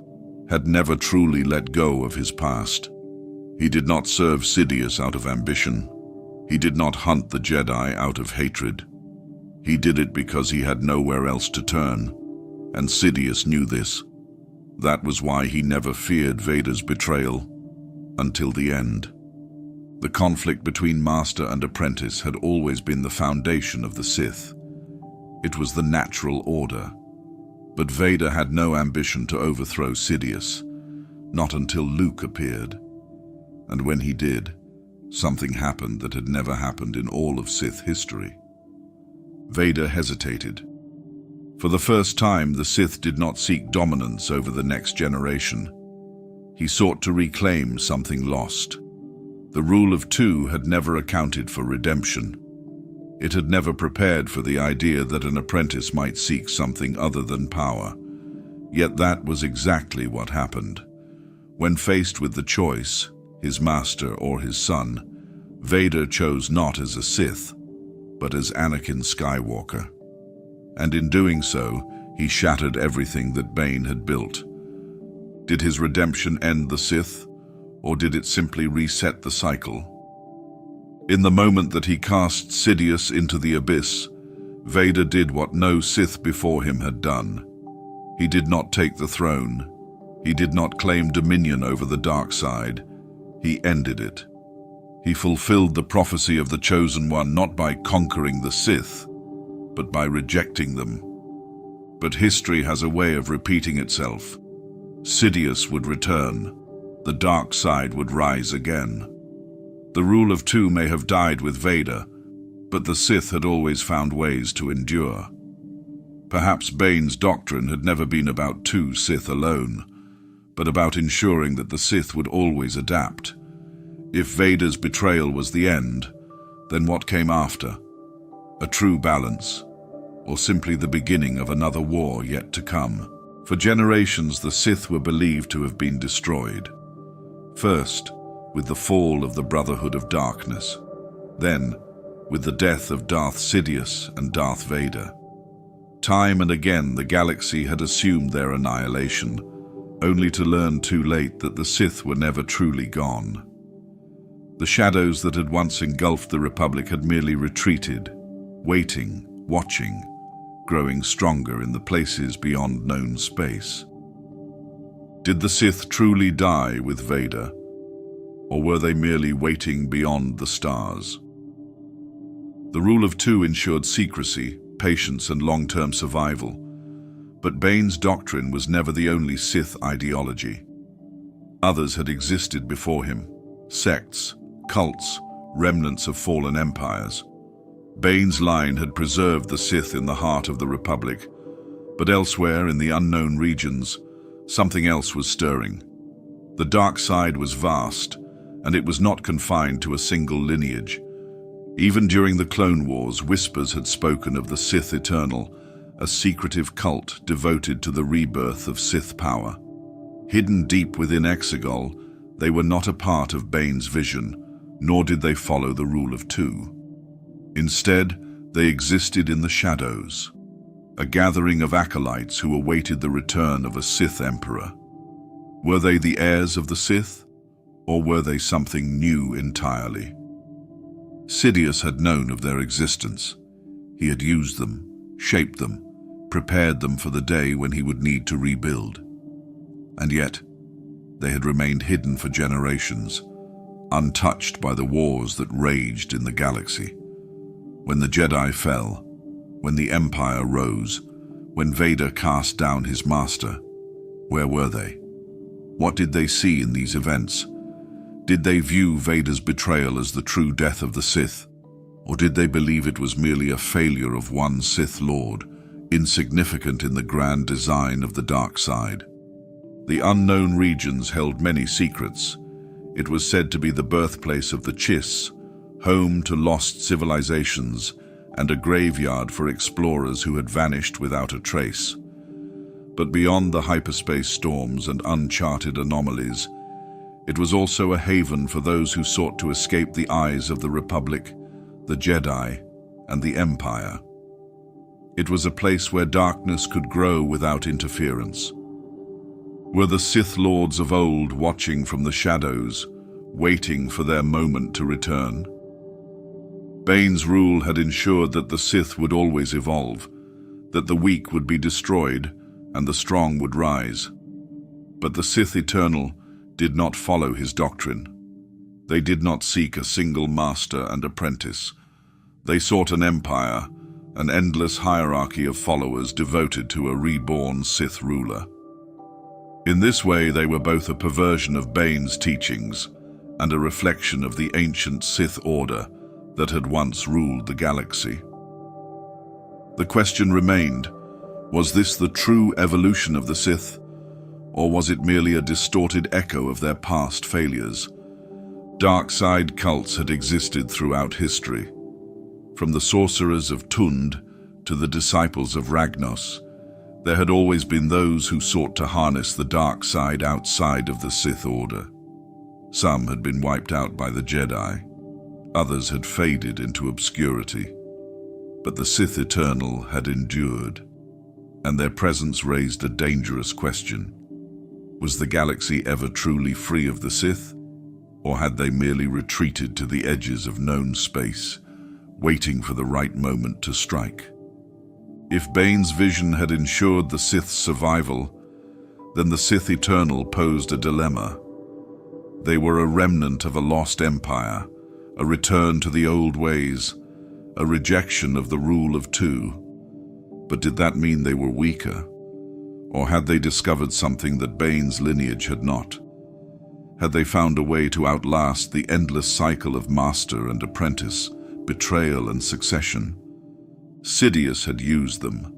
had never truly let go of his past. He did not serve Sidious out of ambition. He did not hunt the Jedi out of hatred. He did it because he had nowhere else to turn, and Sidious knew this. That was why he never feared Vader's betrayal, until the end. The conflict between master and apprentice had always been the foundation of the Sith. It was the natural order. But Vader had no ambition to overthrow Sidious, not until Luke appeared. And when he did, something happened that had never happened in all of Sith history. Vader hesitated. For the first time, the Sith did not seek dominance over the next generation. He sought to reclaim something lost. The rule of two had never accounted for redemption. It had never prepared for the idea that an apprentice might seek something other than power. Yet that was exactly what happened. When faced with the choice, his master or his son, Vader chose not as a Sith, but as Anakin Skywalker. And in doing so, he shattered everything that Bane had built. Did his redemption end the Sith, or did it simply reset the cycle? In the moment that he cast Sidious into the abyss, Vader did what no Sith before him had done. He did not take the throne. He did not claim dominion over the dark side. He ended it. He fulfilled the prophecy of the Chosen One not by conquering the Sith, but by rejecting them. But history has a way of repeating itself. Sidious would return. The dark side would rise again. The rule of two may have died with Vader, but the Sith had always found ways to endure. Perhaps Bane's doctrine had never been about two Sith alone, but about ensuring that the Sith would always adapt. If Vader's betrayal was the end, then what came after? A true balance, or simply the beginning of another war yet to come? For generations, the Sith were believed to have been destroyed. First, with the fall of the Brotherhood of Darkness. Then, with the death of Darth Sidious and Darth Vader. Time and again, the galaxy had assumed their annihilation, only to learn too late that the Sith were never truly gone. The shadows that had once engulfed the Republic had merely retreated, waiting, watching, growing stronger in the places beyond known space. Did the Sith truly die with Vader, or were they merely waiting beyond the stars? The rule of two ensured secrecy, patience, and long-term survival, but Bane's doctrine was never the only Sith ideology. Others had existed before him: sects, cults, remnants of fallen empires. Bane's line had preserved the Sith in the heart of the Republic, but elsewhere in the unknown regions, something else was stirring. The dark side was vast, and it was not confined to a single lineage. Even during the Clone Wars, whispers had spoken of the Sith Eternal, a secretive cult devoted to the rebirth of Sith power. Hidden deep within Exegol, they were not a part of Bane's vision, nor did they follow the rule of two. Instead, they existed in the shadows, a gathering of acolytes who awaited the return of a Sith Emperor. Were they the heirs of the Sith, or were they something new entirely? Sidious had known of their existence. He had used them, shaped them, prepared them for the day when he would need to rebuild. And yet, they had remained hidden for generations, untouched by the wars that raged in the galaxy. When the Jedi fell, when the Empire rose, when Vader cast down his master, where were they? What did they see in these events? Did they view Vader's betrayal as the true death of the Sith? Or did they believe it was merely a failure of one Sith Lord, insignificant in the grand design of the dark side? The unknown regions held many secrets. It was said to be the birthplace of the Chiss, home to lost civilizations, and a graveyard for explorers who had vanished without a trace. But beyond the hyperspace storms and uncharted anomalies, it was also a haven for those who sought to escape the eyes of the Republic, the Jedi, and the Empire. It was a place where darkness could grow without interference. Were the Sith Lords of old watching from the shadows, waiting for their moment to return? Bane's rule had ensured that the Sith would always evolve, that the weak would be destroyed and the strong would rise. But the Sith Eternal did not follow his doctrine. They did not seek a single master and apprentice. They sought an empire, an endless hierarchy of followers devoted to a reborn Sith ruler. In this way, they were both a perversion of Bane's teachings and a reflection of the ancient Sith order that had once ruled the galaxy. The question remained, was this the true evolution of the Sith, or was it merely a distorted echo of their past failures? Dark side cults had existed throughout history. From the sorcerers of Tund to the disciples of Ragnos, there had always been those who sought to harness the dark side outside of the Sith order. Some had been wiped out by the Jedi. Others had faded into obscurity. But the Sith Eternal had endured, and their presence raised a dangerous question. Was the galaxy ever truly free of the Sith, or had they merely retreated to the edges of known space, waiting for the right moment to strike? If Bane's vision had ensured the Sith's survival, then the Sith Eternal posed a dilemma. They were a remnant of a lost empire, a return to the old ways, a rejection of the rule of two. But did that mean they were weaker? Or had they discovered something that Bane's lineage had not? Had they found a way to outlast the endless cycle of master and apprentice, betrayal and succession? Sidious had used them,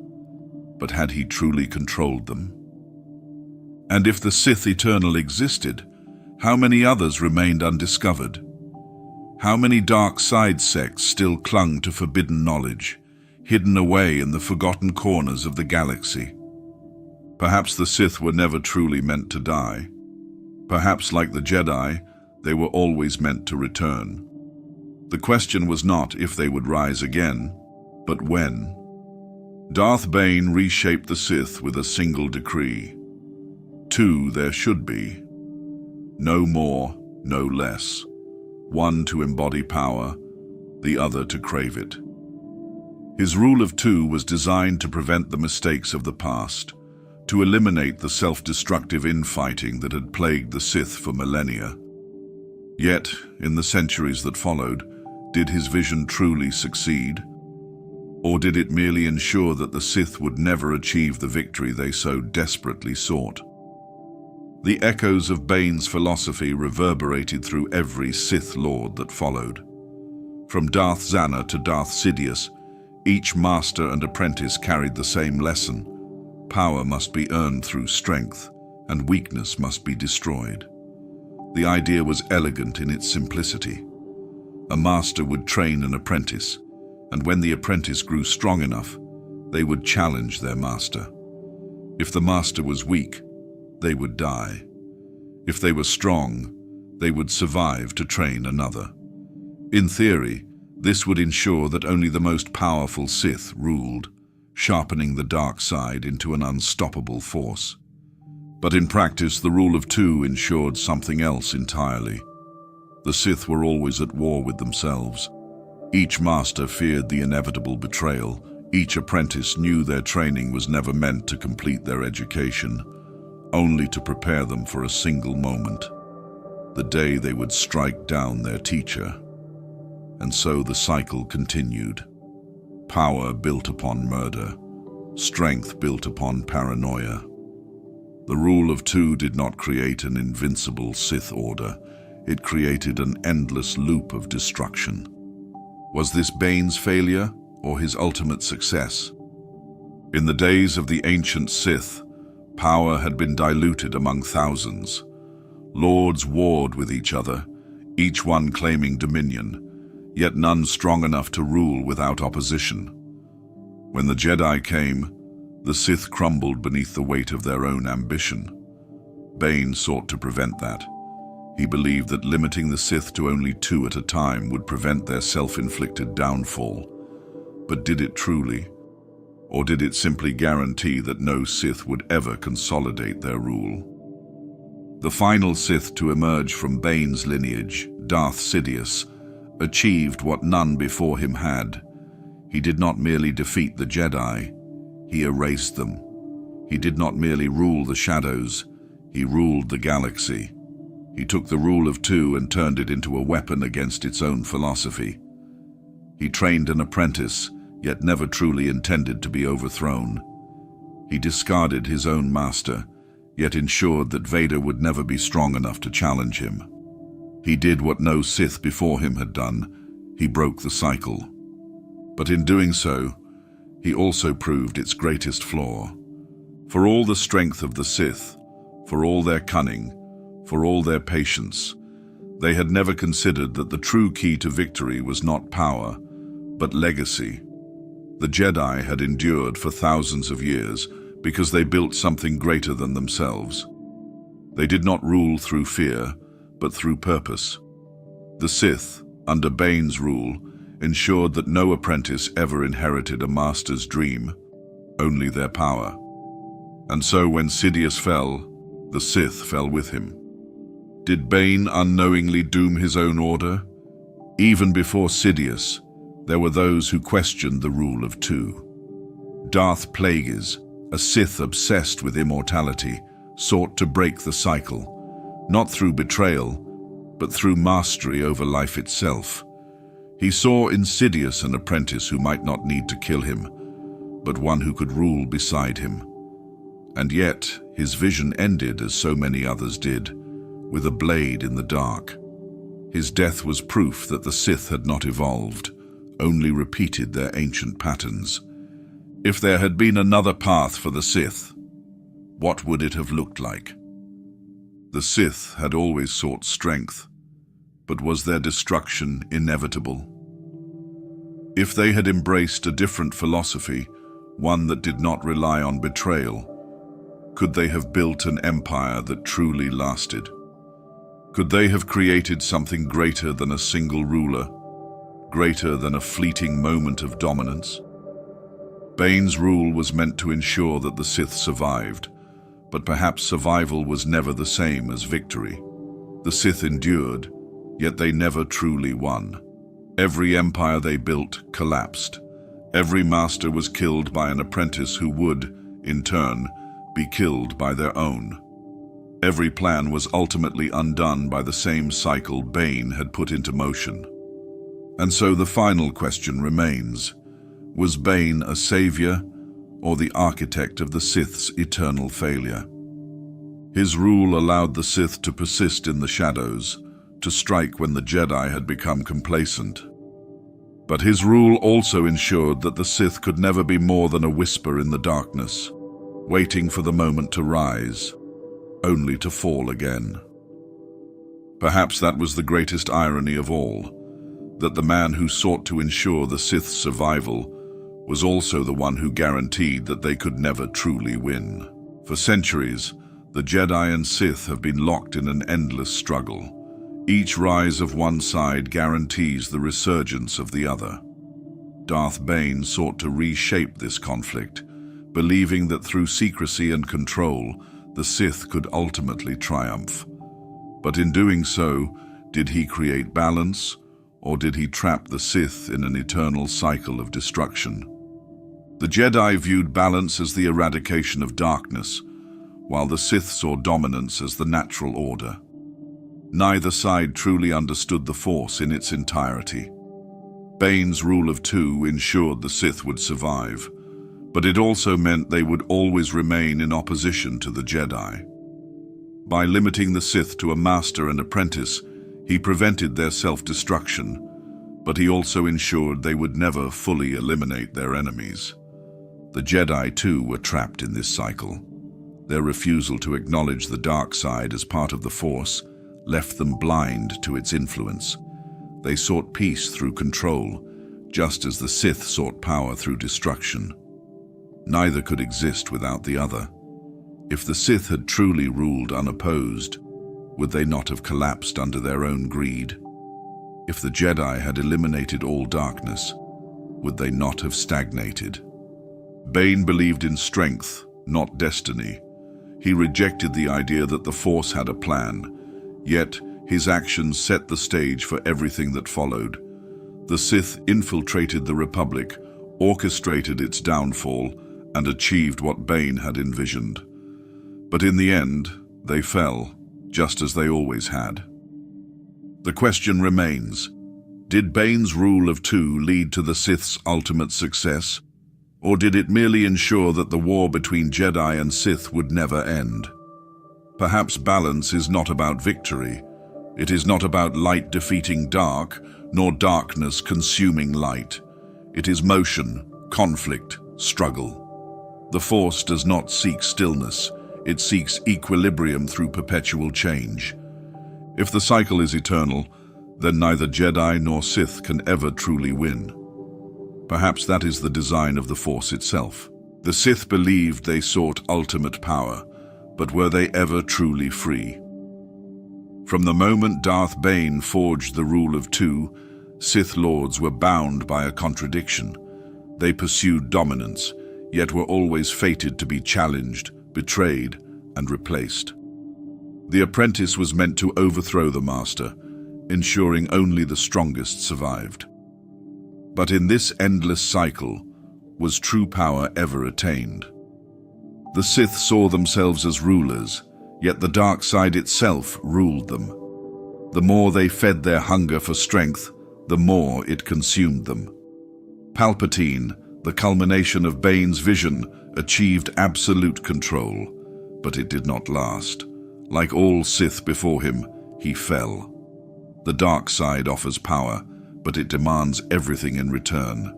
but had he truly controlled them? And if the Sith Eternal existed, how many others remained undiscovered? How many dark side sects still clung to forbidden knowledge, hidden away in the forgotten corners of the galaxy? Perhaps the Sith were never truly meant to die. Perhaps, like the Jedi, they were always meant to return. The question was not if they would rise again, but when. Darth Bane reshaped the Sith with a single decree. Two there should be. No more, no less. One to embody power, the other to crave it. His rule of two was designed to prevent the mistakes of the past, to eliminate the self-destructive infighting that had plagued the Sith for millennia. Yet, in the centuries that followed, did his vision truly succeed? Or did it merely ensure that the Sith would never achieve the victory they so desperately sought? The echoes of Bane's philosophy reverberated through every Sith Lord that followed. From Darth Zannah to Darth Sidious, each master and apprentice carried the same lesson. Power must be earned through strength, and weakness must be destroyed. The idea was elegant in its simplicity. A master would train an apprentice, and when the apprentice grew strong enough, they would challenge their master. If the master was weak, they would die. If they were strong, they would survive to train another. In theory, this would ensure that only the most powerful Sith ruled, sharpening the dark side into an unstoppable force. But in practice, the rule of two ensured something else entirely. The Sith were always at war with themselves. Each master feared the inevitable betrayal. Each apprentice knew their training was never meant to complete their education, only to prepare them for a single moment, the day they would strike down their teacher. And so the cycle continued. Power built upon murder, strength built upon paranoia. The rule of two did not create an invincible Sith order. It created an endless loop of destruction. Was this Bane's failure or his ultimate success? In the days of the ancient Sith, power had been diluted among thousands. Lords warred with each other, each one claiming dominion, yet none strong enough to rule without opposition. When the Jedi came, the Sith crumbled beneath the weight of their own ambition. Bane sought to prevent that. He believed that limiting the Sith to only two at a time would prevent their self-inflicted downfall. But did it truly? Or did it simply guarantee that no Sith would ever consolidate their rule? The final Sith to emerge from Bane's lineage, Darth Sidious, achieved what none before him had. He did not merely defeat the Jedi, he erased them. He did not merely rule the shadows, he ruled the galaxy. He took the rule of two and turned it into a weapon against its own philosophy. He trained an apprentice, yet never truly intended to be overthrown. He discarded his own master, yet ensured that Vader would never be strong enough to challenge him. He did what no Sith before him had done. He broke the cycle. But in doing so, he also proved its greatest flaw. For all the strength of the Sith, for all their cunning, for all their patience, they had never considered that the true key to victory was not power, but legacy. The Jedi had endured for thousands of years because they built something greater than themselves. They did not rule through fear, but through purpose. The Sith, under Bane's rule, ensured that no apprentice ever inherited a master's dream, only their power. And so when Sidious fell, the Sith fell with him. Did Bane unknowingly doom his own order? Even before Sidious, there were those who questioned the rule of two. Darth Plagueis, a Sith obsessed with immortality, sought to break the cycle, not through betrayal, but through mastery over life itself. He saw in Sidious an apprentice who might not need to kill him, but one who could rule beside him. And yet, his vision ended as so many others did, with a blade in the dark. His death was proof that the Sith had not evolved, only repeated their ancient patterns. If there had been another path for the Sith, what would it have looked like? The Sith had always sought strength, but was their destruction inevitable? If they had embraced a different philosophy, one that did not rely on betrayal, could they have built an empire that truly lasted? Could they have created something greater than a single ruler, greater than a fleeting moment of dominance? Bane's rule was meant to ensure that the Sith survived, but perhaps survival was never the same as victory. The Sith endured, yet they never truly won. Every empire they built collapsed. Every master was killed by an apprentice who would, in turn, be killed by their own. Every plan was ultimately undone by the same cycle Bane had put into motion. And so the final question remains: was Bane a savior or the architect of the Sith's eternal failure? His rule allowed the Sith to persist in the shadows, to strike when the Jedi had become complacent. But his rule also ensured that the Sith could never be more than a whisper in the darkness, waiting for the moment to rise, only to fall again. Perhaps that was the greatest irony of all, that the man who sought to ensure the Sith's survival was also the one who guaranteed that they could never truly win. For centuries, the Jedi and Sith have been locked in an endless struggle. Each rise of one side guarantees the resurgence of the other. Darth Bane sought to reshape this conflict, believing that through secrecy and control, the Sith could ultimately triumph. But in doing so, did he create balance, or did he trap the Sith in an eternal cycle of destruction? The Jedi viewed balance as the eradication of darkness, while the Sith saw dominance as the natural order. Neither side truly understood the Force in its entirety. Bane's rule of two ensured the Sith would survive, but it also meant they would always remain in opposition to the Jedi. By limiting the Sith to a master and apprentice, he prevented their self-destruction, but he also ensured they would never fully eliminate their enemies. The Jedi, too, were trapped in this cycle. Their refusal to acknowledge the dark side as part of the Force left them blind to its influence. They sought peace through control, just as the Sith sought power through destruction. Neither could exist without the other. If the Sith had truly ruled unopposed, would they not have collapsed under their own greed? If the Jedi had eliminated all darkness, would they not have stagnated? Bane believed in strength, not destiny. He rejected the idea that the Force had a plan, yet his actions set the stage for everything that followed. The Sith infiltrated the Republic, orchestrated its downfall, and achieved what Bane had envisioned. But in the end, they fell, just as they always had. The question remains, did Bane's rule of two lead to the Sith's ultimate success, or did it merely ensure that the war between Jedi and Sith would never end? Perhaps balance is not about victory. It is not about light defeating dark, nor darkness consuming light. It is motion, conflict, struggle. The Force does not seek stillness. It seeks equilibrium through perpetual change. If the cycle is eternal, then neither Jedi nor Sith can ever truly win. Perhaps that is the design of the Force itself. The Sith believed they sought ultimate power, but were they ever truly free? From the moment Darth Bane forged the rule of two, Sith Lords were bound by a contradiction. They pursued dominance, yet were always fated to be challenged, betrayed, and replaced. The apprentice was meant to overthrow the master, ensuring only the strongest survived. But in this endless cycle, was true power ever attained? The Sith saw themselves as rulers, yet the dark side itself ruled them. The more they fed their hunger for strength, the more it consumed them. Palpatine, the culmination of Bane's vision, achieved absolute control, but it did not last. Like all Sith before him, he fell. The dark side offers power, but it demands everything in return.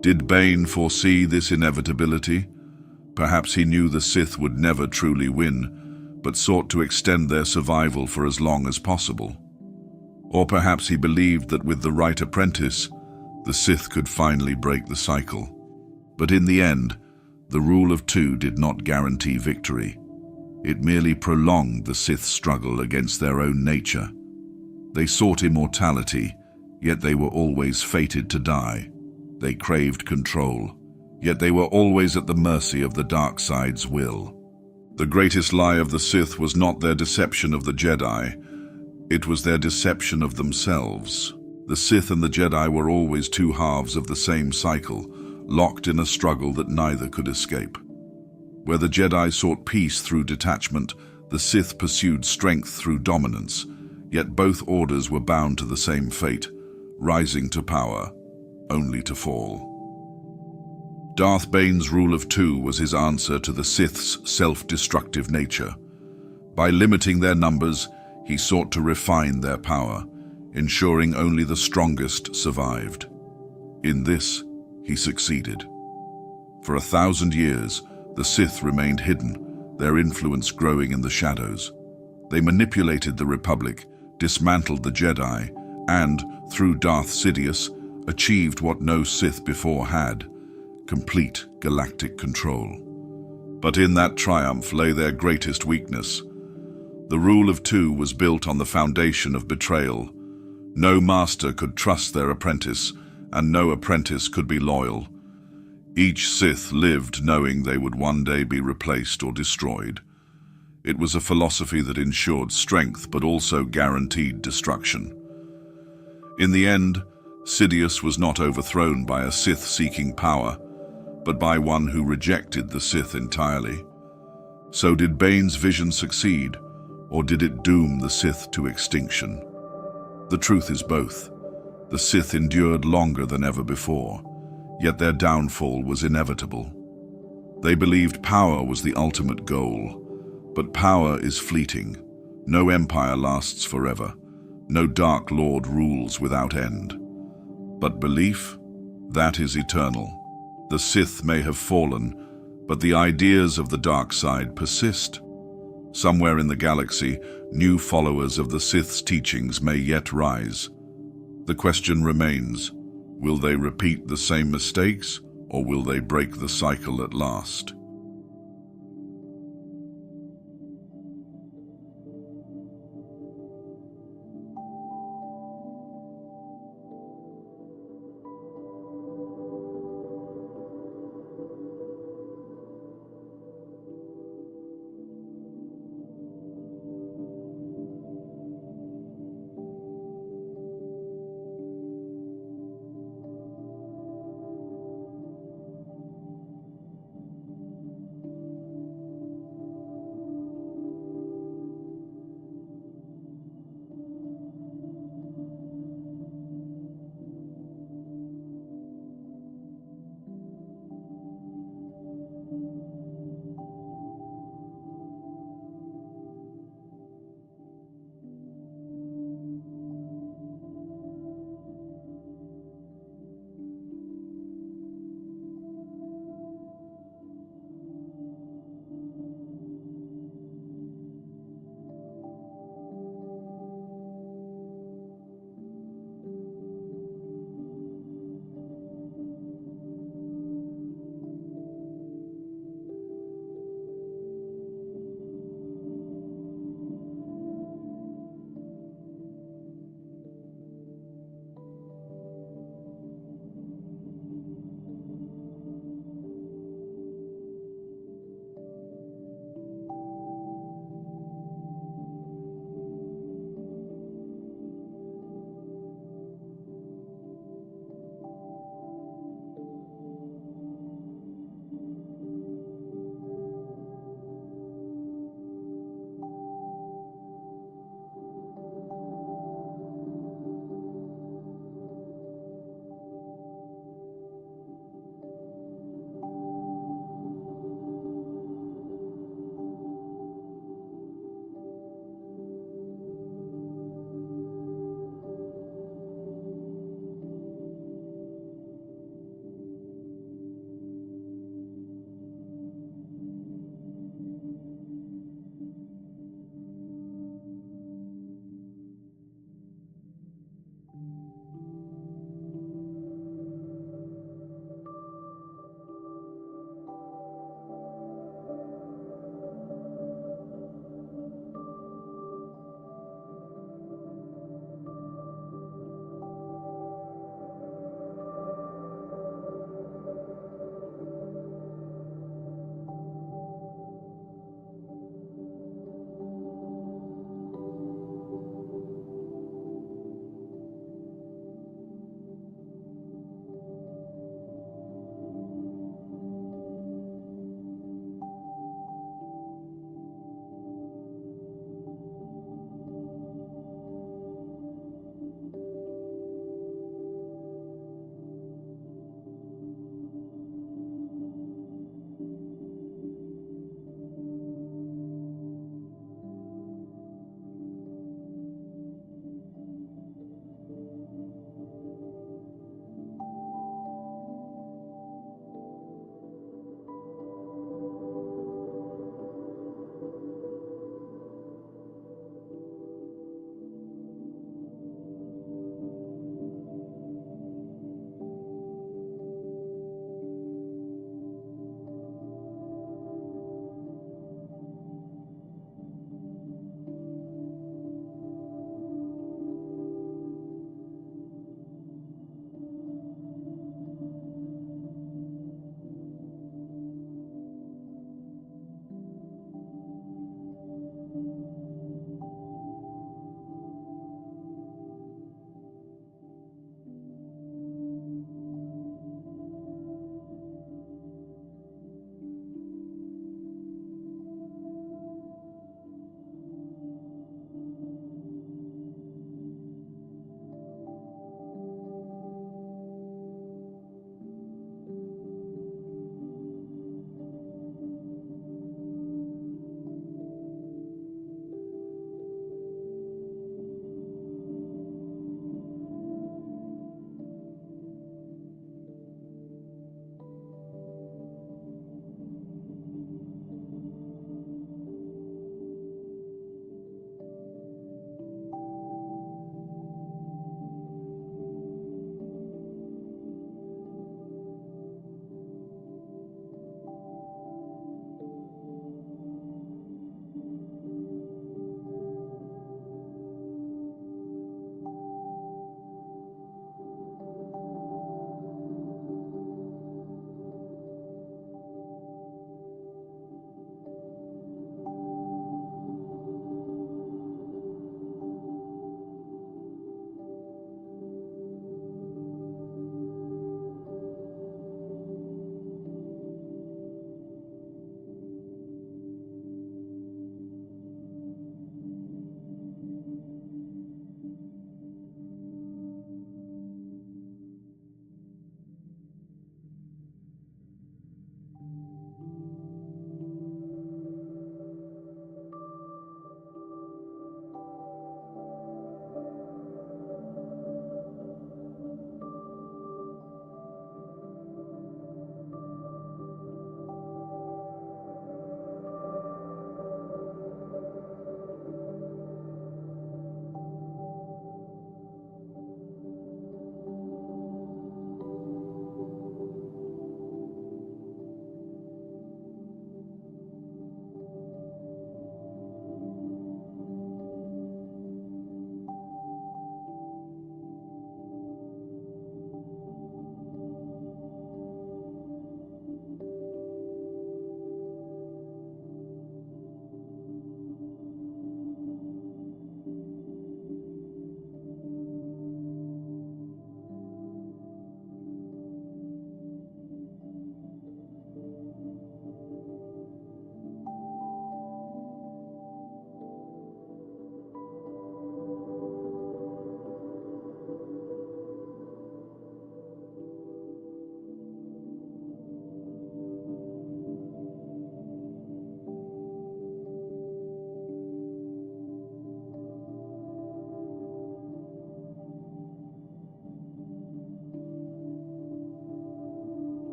Did Bane foresee this inevitability? Perhaps he knew the Sith would never truly win, but sought to extend their survival for as long as possible. Or perhaps he believed that with the right apprentice, the Sith could finally break the cycle. But in the end, the rule of two did not guarantee victory. It merely prolonged the Sith's struggle against their own nature. They sought immortality, yet they were always fated to die. They craved control, yet they were always at the mercy of the dark side's will. The greatest lie of the Sith was not their deception of the Jedi, it was their deception of themselves. The Sith and the Jedi were always two halves of the same cycle, locked in a struggle that neither could escape. Where the Jedi sought peace through detachment, the Sith pursued strength through dominance, yet both orders were bound to the same fate, rising to power, only to fall. Darth Bane's rule of two was his answer to the Sith's self-destructive nature. By limiting their numbers, he sought to refine their power, ensuring only the strongest survived. In this, he succeeded. For 1,000 years, the Sith remained hidden, their influence growing in the shadows. They manipulated the Republic, dismantled the Jedi, and, through Darth Sidious, achieved what no Sith before had: complete galactic control. But in that triumph lay their greatest weakness. The rule of two was built on the foundation of betrayal. No master could trust their apprentice, and no apprentice could be loyal. Each Sith lived knowing they would one day be replaced or destroyed. It was a philosophy that ensured strength but also guaranteed destruction. In the end, Sidious was not overthrown by a Sith seeking power, but by one who rejected the Sith entirely. So did Bane's vision succeed, or did it doom the Sith to extinction? The truth is both. The Sith endured longer than ever before, yet their downfall was inevitable. They believed power was the ultimate goal, but power is fleeting. No empire lasts forever. No Dark Lord rules without end. But belief? That is eternal. The Sith may have fallen, but the ideas of the dark side persist. Somewhere in the galaxy, new followers of the Sith's teachings may yet rise. The question remains, will they repeat the same mistakes, or will they break the cycle at last?